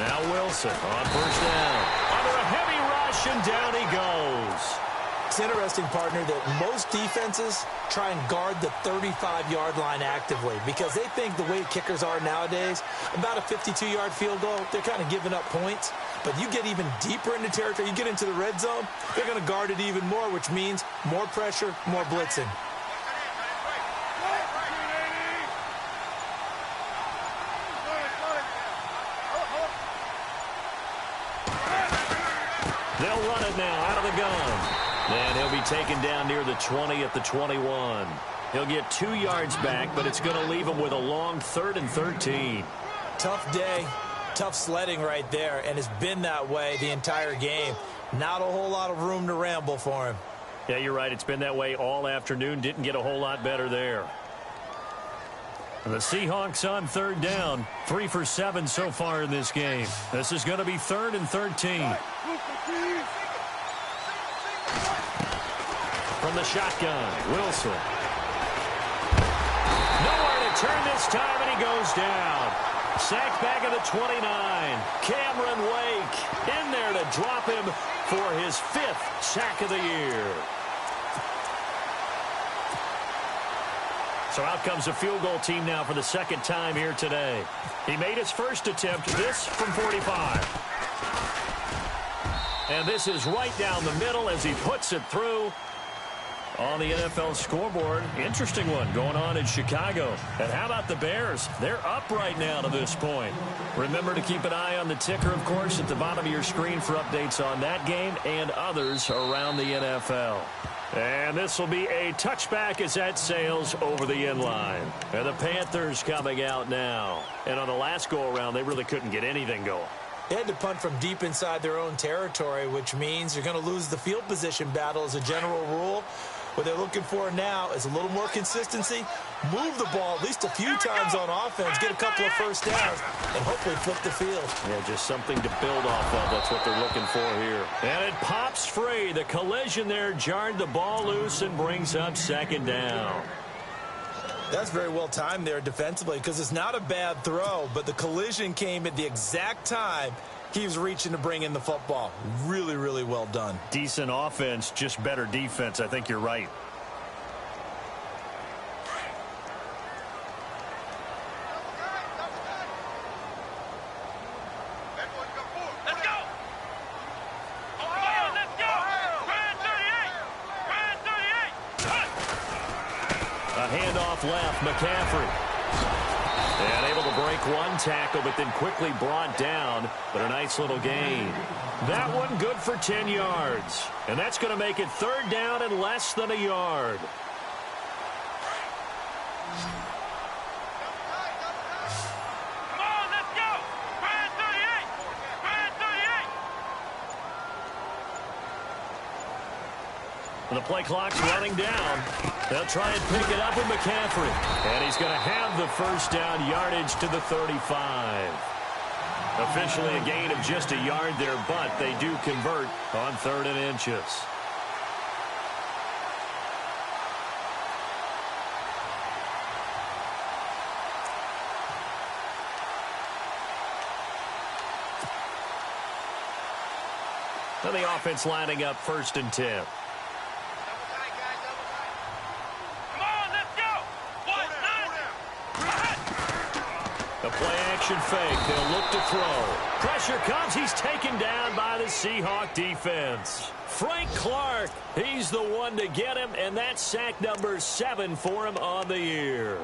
Speaker 2: Now Wilson on first down. Under a heavy rush, and down he goes.
Speaker 3: It's interesting, partner, that most defenses try and guard the 35-yard line actively because they think the way kickers are nowadays, about a 52-yard field goal, they're kind of giving up points. But you get even deeper into territory, you get into the red zone, they're going to guard it even more, which means more pressure, more blitzing.
Speaker 2: They'll run it now out of the gun. And he'll be taken down near the 20 at the 21. He'll get 2 yards back, but it's going to leave him with a long 3rd and 13.
Speaker 3: Tough day, tough sledding right there, and it's been that way the entire game. Not a whole lot of room to ramble for him.
Speaker 2: Yeah, you're right. It's been that way all afternoon. Didn't get a whole lot better there. The Seahawks on 3rd down. 3 for 7 so far in this game. This is going to be 3rd and 13. From the shotgun, Wilson. Nowhere to turn this time, and he goes down. Sacked back at the 29. Cameron Wake in there to drop him for his 5th sack of the year. So out comes a field goal team now for the 2nd time here today. He made his first attempt, this from 45. And this is right down the middle as he puts it through. On the NFL scoreboard, interesting one going on in Chicago. And how about the Bears? They're up right now to this point. Remember to keep an eye on the ticker, of course, at the bottom of your screen for updates on that game and others around the NFL. And this will be a touchback as that sails over the end line. And the Panthers coming out now. And on the last go-around, they really couldn't get anything going.
Speaker 3: They had to punt from deep inside their own territory, which means you're going to lose the field position battle as a general rule. What they're looking for now is a little more consistency, move the ball at least a few times on offense, get a couple of first downs, and hopefully flip the field.
Speaker 2: Yeah, just something to build off of. That's what they're looking for here. And it pops free. The collision there jarred the ball loose and brings up 2nd down.
Speaker 3: That's very well timed there defensively because it's not a bad throw, but the collision came at the exact time he was reaching to bring in the football. Really, really well done.
Speaker 2: Decent offense, just better defense. I think you're right.
Speaker 4: Let's go! Come on, let's go! Brand 38!
Speaker 2: A handoff left, McCaffrey. And able to break one tackle, but then quickly brought down. But a nice little gain. That one good for 10 yards. And that's going to make it 3rd down and less than a yard.
Speaker 4: Come on, let's go! Brand 38! Brand 38!
Speaker 2: The play clock's running down. They'll try and pick it up with McCaffrey. And he's going to have the first down yardage to the 35. Officially a gain of just a yard there, but they do convert on 3rd and inches. And the offense lining up 1st and 10. Play-action fake. They'll look to throw. Pressure comes. He's taken down by the Seahawk defense. Frank Clark, he's the one to get him, and that's sack number 7 for him on the year.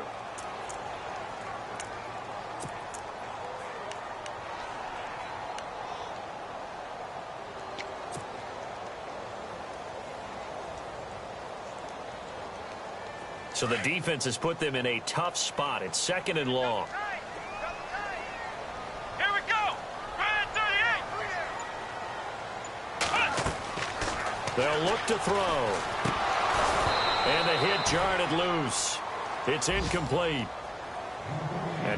Speaker 2: So the defense has put them in a tough spot. It's 2nd and long.
Speaker 4: Here we go! Brand 38!
Speaker 2: They'll look to throw. And the hit jarred it loose. It's incomplete.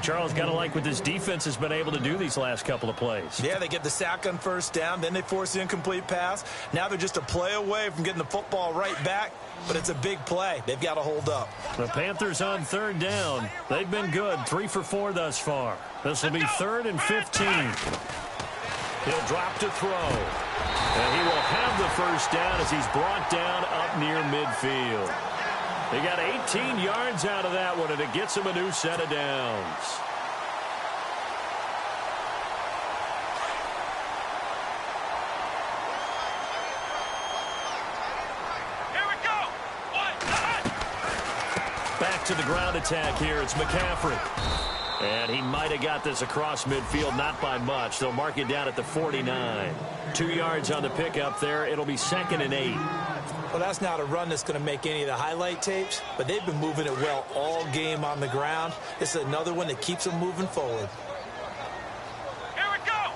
Speaker 2: Charles, got to like what this defense has been able to do these last couple of plays.
Speaker 3: Yeah, they get the sack on first down, then they force the incomplete pass. Now they're just a play away from getting the football right back, but it's a big play. They've got to hold up.
Speaker 2: The Panthers on third down. They've been good, 3 for 4 thus far. This will be 3rd and 15. He'll drop to throw. And he will have the first down as he's brought down up near midfield. They got 18 yards out of that one, and it gets him a new set of downs.
Speaker 4: Here we go.
Speaker 2: Back to the ground attack here. It's McCaffrey. And he might have got this across midfield, not by much. They'll mark it down at the 49. 2 yards on the pickup there. It'll be 2nd and 8.
Speaker 3: Well, that's not a run that's going to make any of the highlight tapes, but they've been moving it well all game on the ground. This is another one that keeps them moving forward.
Speaker 4: Here we go.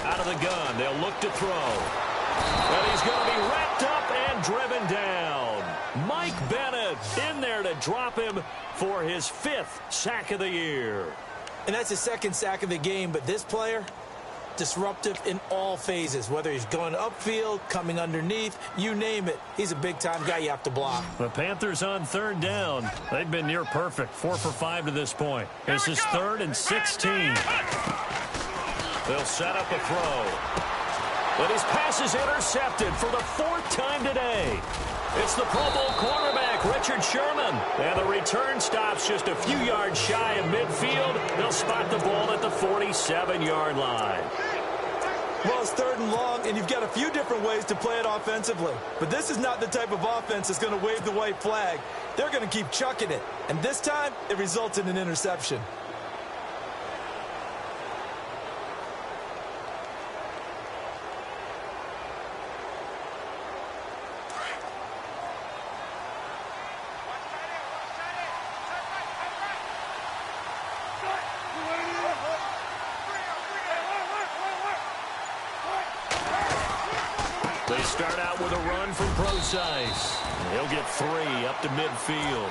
Speaker 2: Out of the gun, they'll look to throw. And he's going to be wrapped up and driven down. Mike Bennett in there to drop him for his 5th sack of the year.
Speaker 3: And that's his 2nd sack of the game, but this player, disruptive in all phases, whether he's going upfield, coming underneath, you name it. He's a big-time guy you have to block.
Speaker 2: The Panthers on third down. They've been near perfect, 4 for 5 to this point. This is 3rd and 16. They'll set up a throw. But his pass is intercepted for the 4th time today. It's the Pro Bowl cornerback, Richard Sherman. And the return stops just a few yards shy of midfield. They'll spot the ball at the 47-yard line.
Speaker 3: Well, it's 3rd and long, and you've got a few different ways to play it offensively. But this is not the type of offense that's going to wave the white flag. They're going to keep chucking it. And this time, it results in an interception.
Speaker 2: They start out with a run from Procise. He'll get 3 up to midfield.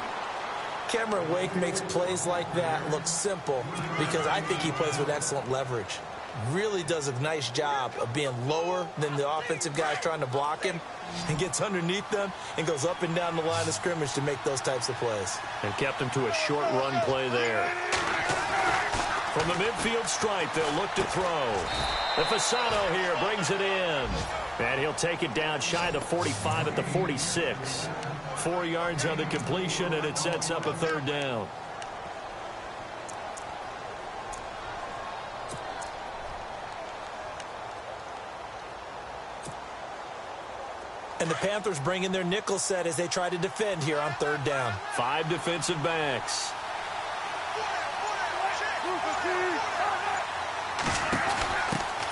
Speaker 3: Cameron Wake makes plays like that look simple because I think he plays with excellent leverage. Really does a nice job of being lower than the offensive guys trying to block him and gets underneath them and goes up and down the line of scrimmage to make those types of plays.
Speaker 2: And kept him to a short run play there. From the midfield stripe, they'll look to throw. The Fasano here brings it in. And he'll take it down shy of the 45 at the 46. 4 yards on the completion, and it sets up a 3rd down.
Speaker 3: And the Panthers bring in their nickel set as they try to defend here on 3rd down.
Speaker 2: 5 defensive backs.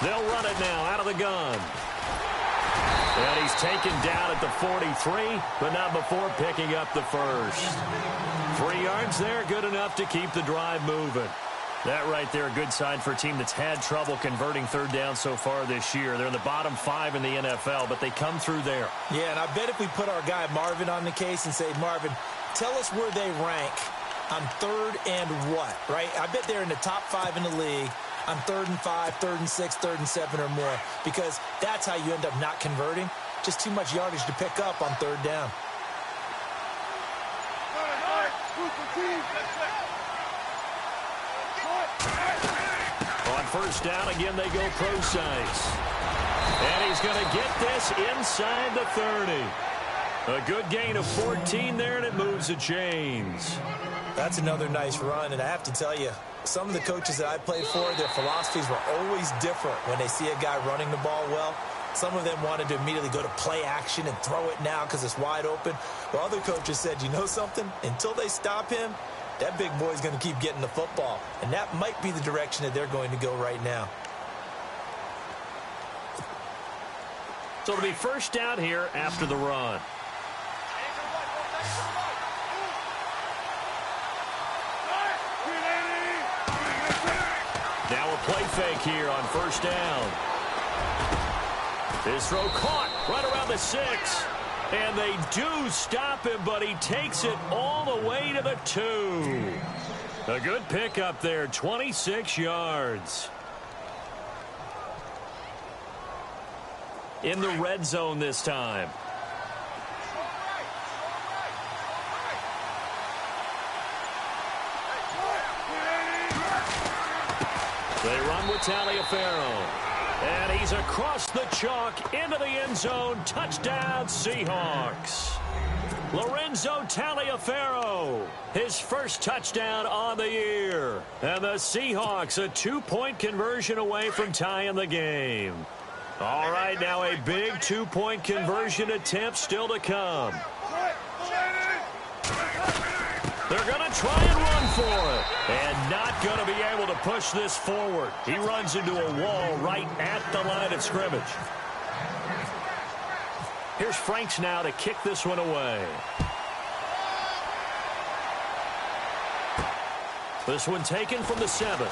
Speaker 2: They'll run it now out of the gun. And he's taken down at the 43, but not before picking up the first. 3 yards there, good enough to keep the drive moving. That right there, a good sign for a team that's had trouble converting 3rd down so far this year. They're in the bottom 5 in the NFL, but they come through there.
Speaker 3: Yeah, and I bet if we put our guy Marvin on the case and say, Marvin, tell us where they rank on 3rd and what, right? I bet they're in the top 5 in the league on 3rd and 5, 3rd and 6, 3rd and 7 or more, because that's how you end up not converting. Just too much yardage to pick up on 3rd down.
Speaker 2: On 1st down, again, they go Procise. And he's going to get this inside the 30. A good gain of 14 there, and it moves the chains.
Speaker 3: That's another nice run, and I have to tell you, some of the coaches that I played for, their philosophies were always different when they see a guy running the ball well. Some of them wanted to immediately go to play action and throw it now because it's wide open. While other coaches said, you know something? Until they stop him, that big boy's going to keep getting the football. And that might be the direction that they're going to go right now.
Speaker 2: So it'll be 1st down here after the run. Now a play fake here on 1st down. His throw caught right around the 6. And they do stop him, but he takes it all the way to the 2. A good pickup there, 26 yards. In the red zone this time. They run with Taliaferro. And he's across the chalk into the end zone. Touchdown, Seahawks. Lorenzo Taliaferro, his first touchdown on the year. And the Seahawks a 2-point conversion away from tying the game. All right, now a big 2-point conversion attempt still to come. They're going to try and run for it. And not going to be able to push this forward. He runs into a wall right at the line of scrimmage. Here's Franks now to kick this one away. This one taken from the 7.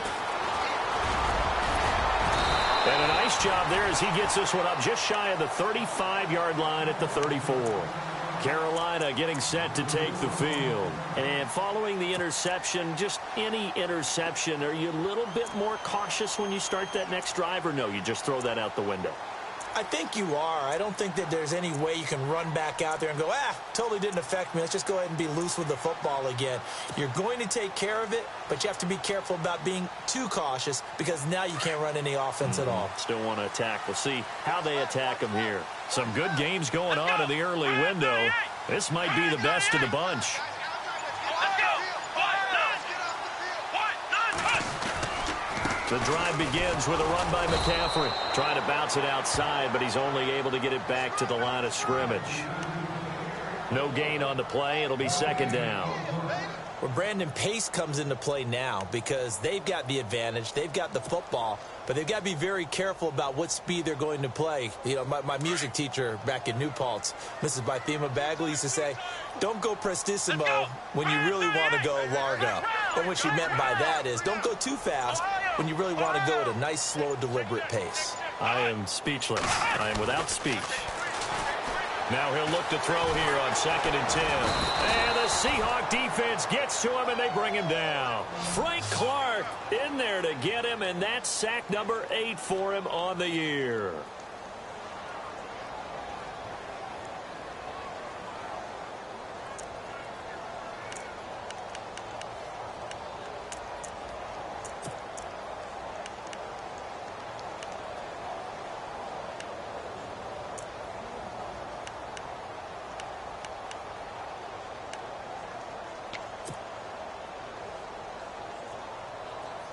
Speaker 2: And a nice job there as he gets this one up just shy of the 35-yard line at the 34. Carolina getting set to take the field. And following the interception, just any interception, are you a little bit more cautious when you start that next drive, or no, you just throw that out the window?
Speaker 3: I think you are. I don't think that there's any way you can run back out there and go, totally didn't affect me. Let's just go ahead and be loose with the football again. You're going to take care of it, but you have to be careful about being too cautious because now you can't run any offense at all.
Speaker 2: Still want to attack. We'll see how they attack them here. Some good games going on in the early window. This might be the best of the bunch. The drive begins with a run by McCaffrey. Trying to bounce it outside, but he's only able to get it back to the line of scrimmage. No gain on the play. It'll be second down.
Speaker 3: Well, Brandon, pace comes into play now because they've got the advantage. They've got the football, but they've got to be very careful about what speed they're going to play. You know, my music teacher back in New Paltz, Mrs. Bythema Bagley, used to say, don't go prestissimo when you really want to go largo. And what she meant by that is don't go too fast when you really want to go at a nice, slow, deliberate pace.
Speaker 2: I am speechless. I am without speech. Now he'll look to throw here on 2nd and 10. And the Seahawk defense gets to him, and they bring him down. Frank Clark in there to get him, and that's sack number 8 for him on the year.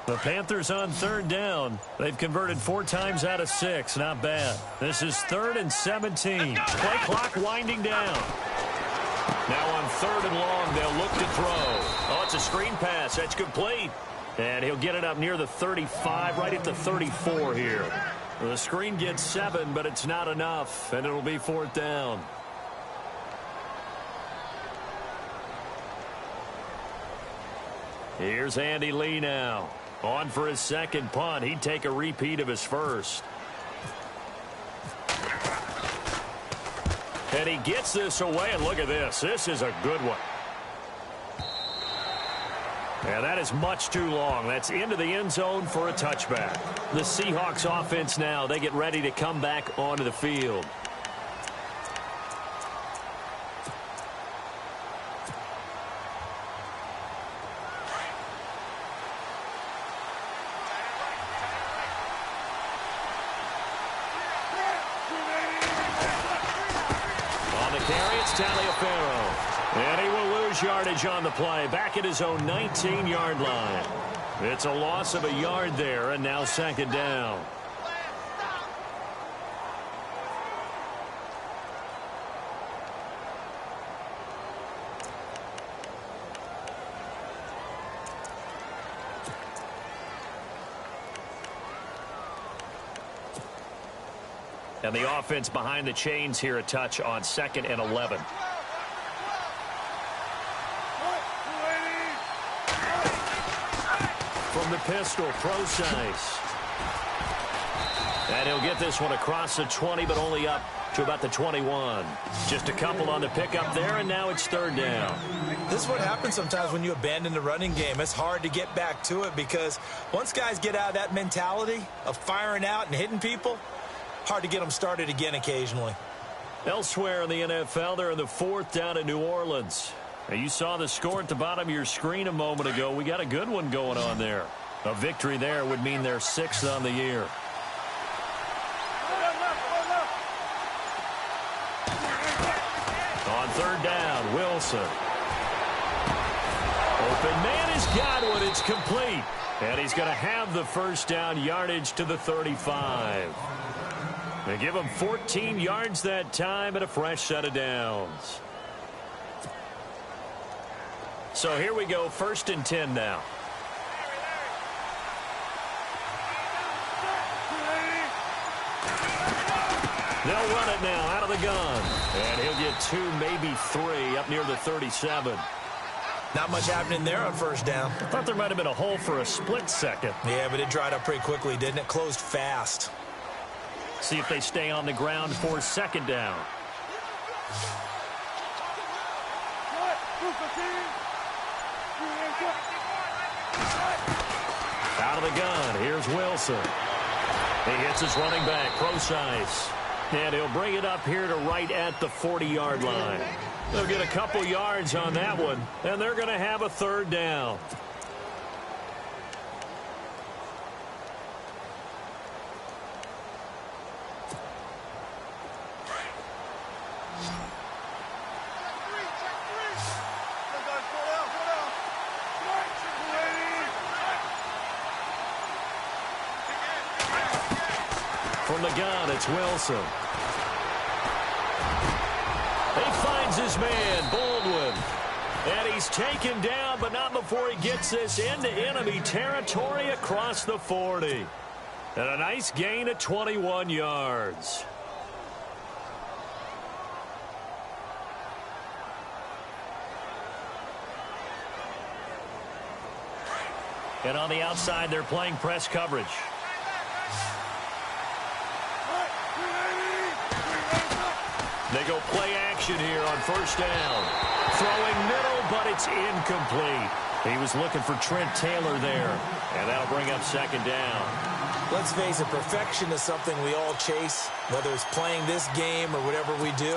Speaker 2: The Panthers on 3rd down. They've converted 4 times out of 6. Not bad. This is 3rd and 17. Play clock winding down. Now on 3rd and long, they'll look to throw. Oh, it's a screen pass. That's complete. And he'll get it up near the 35, right at the 34 here. The screen gets 7, but it's not enough, and it'll be 4th down. Here's Andy Lee now. On for his second punt. He'd take a repeat of his first. And he gets this away, and look at this. This is a good one. And that is much too long. That's into the end zone for a touchback. The Seahawks offense now, they get ready to come back onto the field. Taliaferro. And he will lose yardage on the play. Back at his own 19-yard line. It's a loss of a yard there, and now 2nd down. And the offense behind the chains here a touch on 2nd and 11. From the pistol, Procise. And he'll get this one across the 20, but only up to about the 21. Just a couple on the pickup there, and now it's third down.
Speaker 3: This is what happens sometimes when you abandon the running game. It's hard to get back to it because once guys get out of that mentality of firing out and hitting people, hard to get them started again occasionally.
Speaker 2: Elsewhere in the NFL, they're in the fourth down in New Orleans. Now, you saw the score at the bottom of your screen a moment ago. We got a good one going on there. A victory there would mean they're 6th on the year. On third down, Wilson. Open man is Godwin. It's complete. And he's going to have the first down yardage to the 35. They give him 14 yards that time and a fresh set of downs. So here we go, 1st and 10 now. They'll run it now out of the gun. And he'll get 2, maybe 3 up near the 37.
Speaker 3: Not much happening there on first down.
Speaker 2: I thought there might have been a hole for a split second.
Speaker 3: Yeah, but it dried up pretty quickly, didn't it? Closed fast.
Speaker 2: See if they stay on the ground for 2nd down. Out of the gun, here's Wilson. He hits his running back, Procise. And he'll bring it up here to right at the 40-yard line. They'll get a couple yards on that one, and they're going to have a third down. From the gun, it's Wilson. He finds his man, Baldwin. And he's taken down, but not before he gets this into enemy territory across the 40. And a nice gain of 21 yards. And on the outside, they're playing press coverage. They go play action here on first down. Throwing middle, but it's incomplete. He was looking for Trent Taylor there, and that'll bring up 2nd down.
Speaker 3: Let's face it, perfection is something we all chase, whether it's playing this game or whatever we do.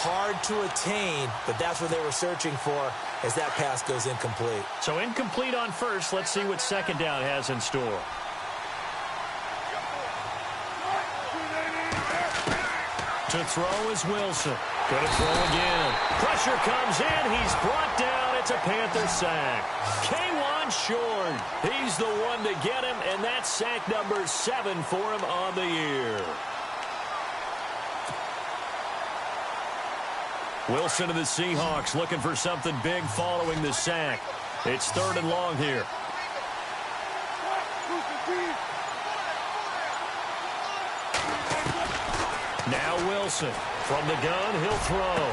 Speaker 3: Hard to attain, but that's what they were searching for as that pass goes incomplete.
Speaker 2: So incomplete on first. Let's see what 2nd down has in store. To throw is Wilson. Going to throw again. Pressure comes in. He's brought down. It's a Panther sack. K1 short. He's the one to get him, and that's sack number 7 for him on the year. Wilson and the Seahawks looking for something big following the sack. It's 3rd and long here. Now Wilson. From the gun, he'll throw.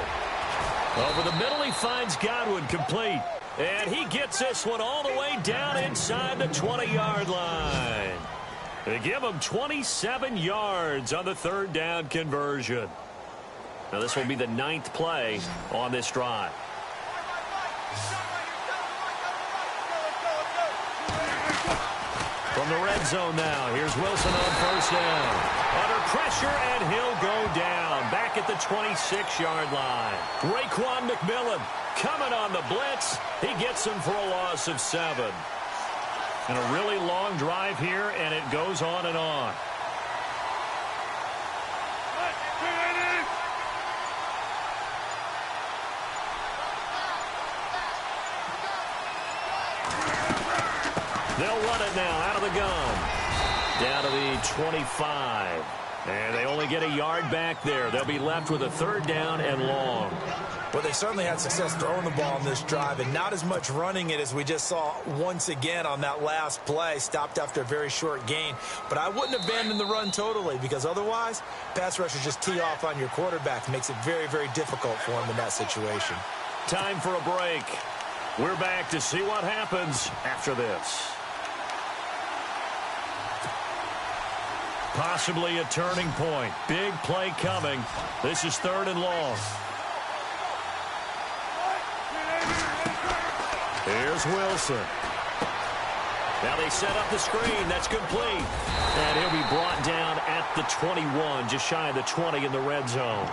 Speaker 2: Over the middle, he finds Godwin, complete. And he gets this one all the way down inside the 20-yard line. They give him 27 yards on the 3rd down conversion. Now this will be the 9th play on this drive. From the red zone now, here's Wilson on first down. Under pressure, and he'll go down. Back at the 26-yard line. Raekwon McMillan coming on the blitz. He gets him for a loss of 7. And a really long drive here, and it goes on and on. They'll run it now out of the gun. Down to the 25. And they only get a yard back there. They'll be left with a 3rd down and long.
Speaker 3: Well, they certainly had success throwing the ball in this drive, and not as much running it as we just saw once again on that last play. Stopped after a very short gain. But I wouldn't abandon the run totally, because otherwise, pass rushers just tee off on your quarterback. It makes it very, very difficult for him in that situation.
Speaker 2: Time for a break. We're back to see what happens after this. Possibly a turning point. Big play coming. This is 3rd and long. Here's Wilson. Now they set up the screen. That's complete. And he'll be brought down at the 21, just shy of the 20 in the red zone.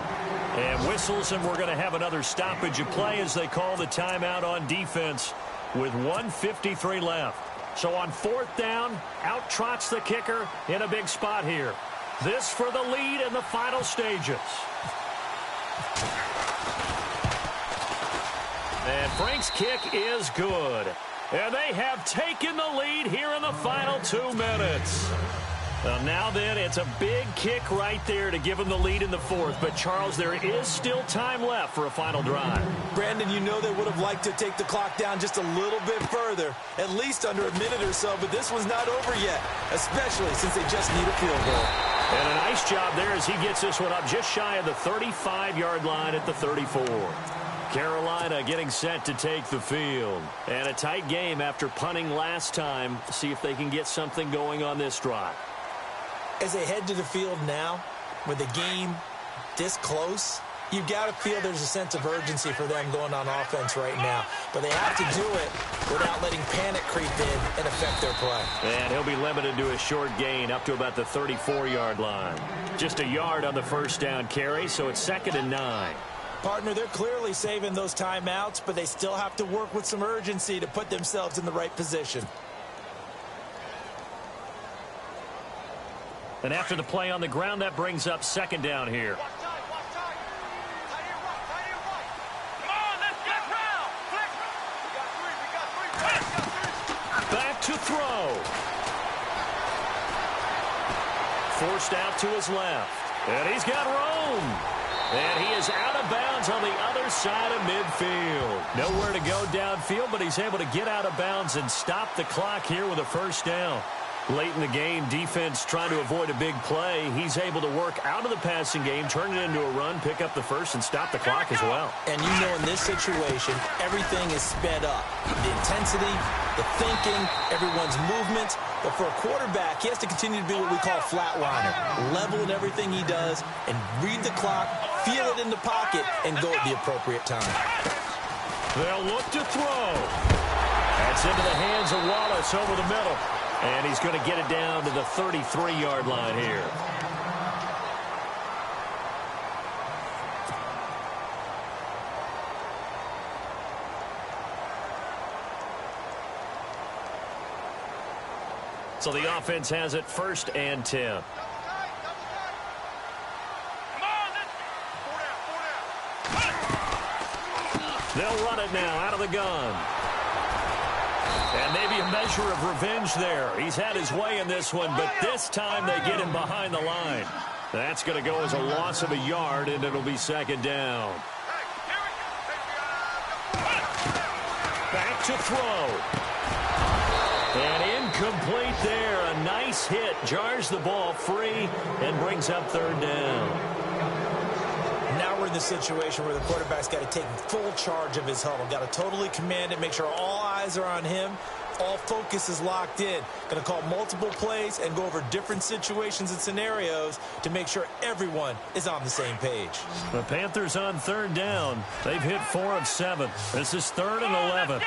Speaker 2: And whistles, and we're going to have another stoppage of play as they call the timeout on defense with 1:53 left. So on 4th down, out trots the kicker in a big spot here. This for the lead in the final stages. And Frank's kick is good. And they have taken the lead here in the final 2 minutes. Well, now then, it's a big kick right there to give them the lead in the 4th. But, Charles, there is still time left for a final drive.
Speaker 3: Brandon, you know they would have liked to take the clock down just a little bit further, at least under a minute or so. But this one's not over yet, especially since they just need a field goal.
Speaker 2: And a nice job there as he gets this one up just shy of the 35-yard line at the 34. Carolina getting set to take the field. And a tight game after punting last time. See if they can get something going on this drive.
Speaker 3: As they head to the field now, with the game this close, you've got to feel there's a sense of urgency for them going on offense right now. But they have to do it without letting panic creep in and affect their play.
Speaker 2: And he'll be limited to a short gain up to about the 34-yard line. Just a yard on the first down carry, so it's 2nd and 9.
Speaker 3: Partner, they're clearly saving those timeouts, but they still have to work with some urgency to put themselves in the right position.
Speaker 2: And after the play on the ground, that brings up 2nd down here. Back to throw. Forced out to his left. And he's got room. And he is out of bounds on the other side of midfield. Nowhere to go downfield, but he's able to get out of bounds and stop the clock here with a first down. Late in the game, defense trying to avoid a big play. He's able to work out of the passing game, turn it into a run, pick up the first, and stop the clock as well.
Speaker 3: And you know in this situation, everything is sped up. The intensity, the thinking, everyone's movement. But for a quarterback, he has to continue to be what we call flatliner. Level in everything he does and read the clock, feel it in the pocket, and go at the appropriate time.
Speaker 2: They'll look to throw. That's into the hands of Wallace over the middle. And he's going to get it down to the 33-yard line here. So the offense has it 1st and 10. They'll run it now out of the gun. And maybe a measure of revenge there. He's had his way in this one, but this time they get him behind the line. That's going to go as a loss of a yard, and it'll be 2nd down. Back to throw. And incomplete there. A nice hit. Jars the ball free and brings up 3rd down.
Speaker 3: Now we're in the situation where the quarterback's got to take full charge of his huddle. Got to totally command it, make sure all eyes are on him. All focus is locked in. Going to call multiple plays and go over different situations and scenarios to make sure everyone is on the same page.
Speaker 2: The Panthers on 3rd down. They've hit 4 of 7. This is 3rd and 11.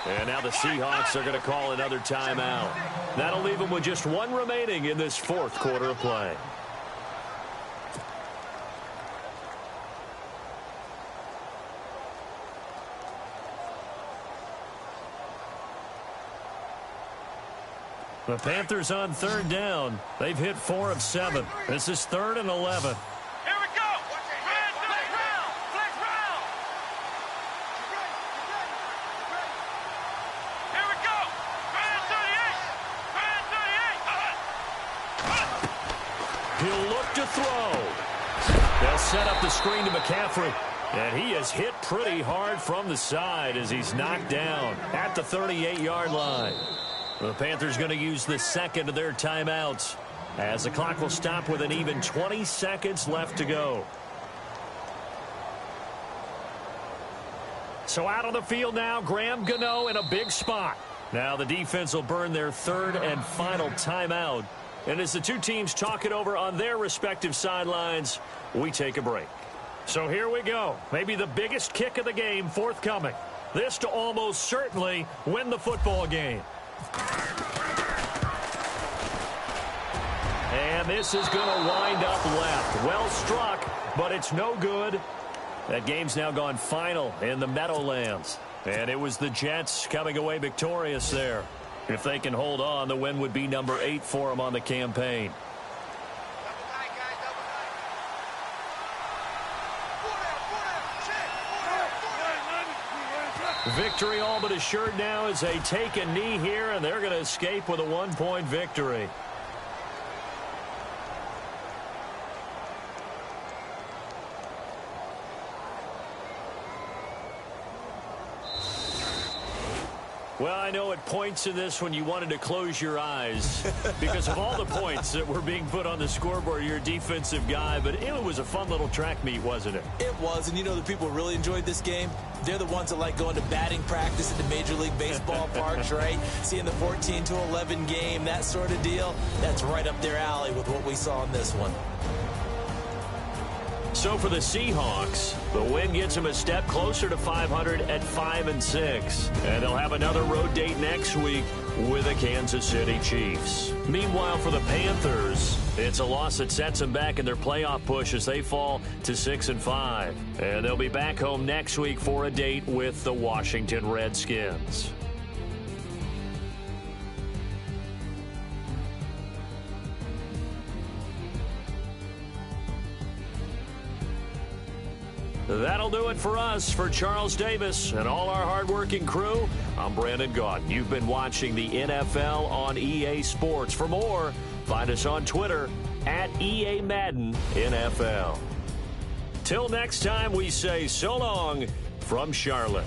Speaker 2: And now the Seahawks are going to call another timeout. That'll leave them with just 1 remaining in this 4th quarter of play. The Panthers on 3rd down. They've hit 4 of 7. This is 3rd and 11. He'll look to throw. They'll set up the screen to McCaffrey. And he is hit pretty hard from the side as he's knocked down at the 38-yard line. The Panthers going to use the 2nd of their timeouts as the clock will stop with an even 20 seconds left to go. So out on the field now, Graham Gano in a big spot. Now the defense will burn their third and final timeout. And as the two teams talk it over on their respective sidelines, we take a break. So here we go. Maybe the biggest kick of the game forthcoming. This to almost certainly win the football game. And this is going to wind up left. Well struck, but it's no good. That game's now gone final in the Meadowlands. And it was the Jets coming away victorious there. If they can hold on, the win would be number 8 for them on the campaign. Victory all but assured now as they take a knee here, and they're going to escape with a 1-point victory. Well, I know at points in this when you wanted to close your eyes because of all the points that were being put on the scoreboard. You're a defensive guy, but it was a fun little track meet, wasn't it?
Speaker 3: It was, and you know the people who really enjoyed this game? They're the ones that like going to batting practice at the Major League Baseball parks, right? Seeing the 14-11 game, that sort of deal. That's right up their alley with what we saw in this one.
Speaker 2: So for the Seahawks, the win gets them a step closer to 500 at 5-6. And they'll have another road date next week with the Kansas City Chiefs. Meanwhile, for the Panthers, it's a loss that sets them back in their playoff push as they fall to 6-5. And they'll be back home next week for a date with the Washington Redskins. That'll do it for us. For Charles Davis and all our hardworking crew, I'm Brandon Gaudin. You've been watching the NFL on EA Sports. For more, find us on Twitter at EA Madden NFL. Till next time, we say so long from Charlotte.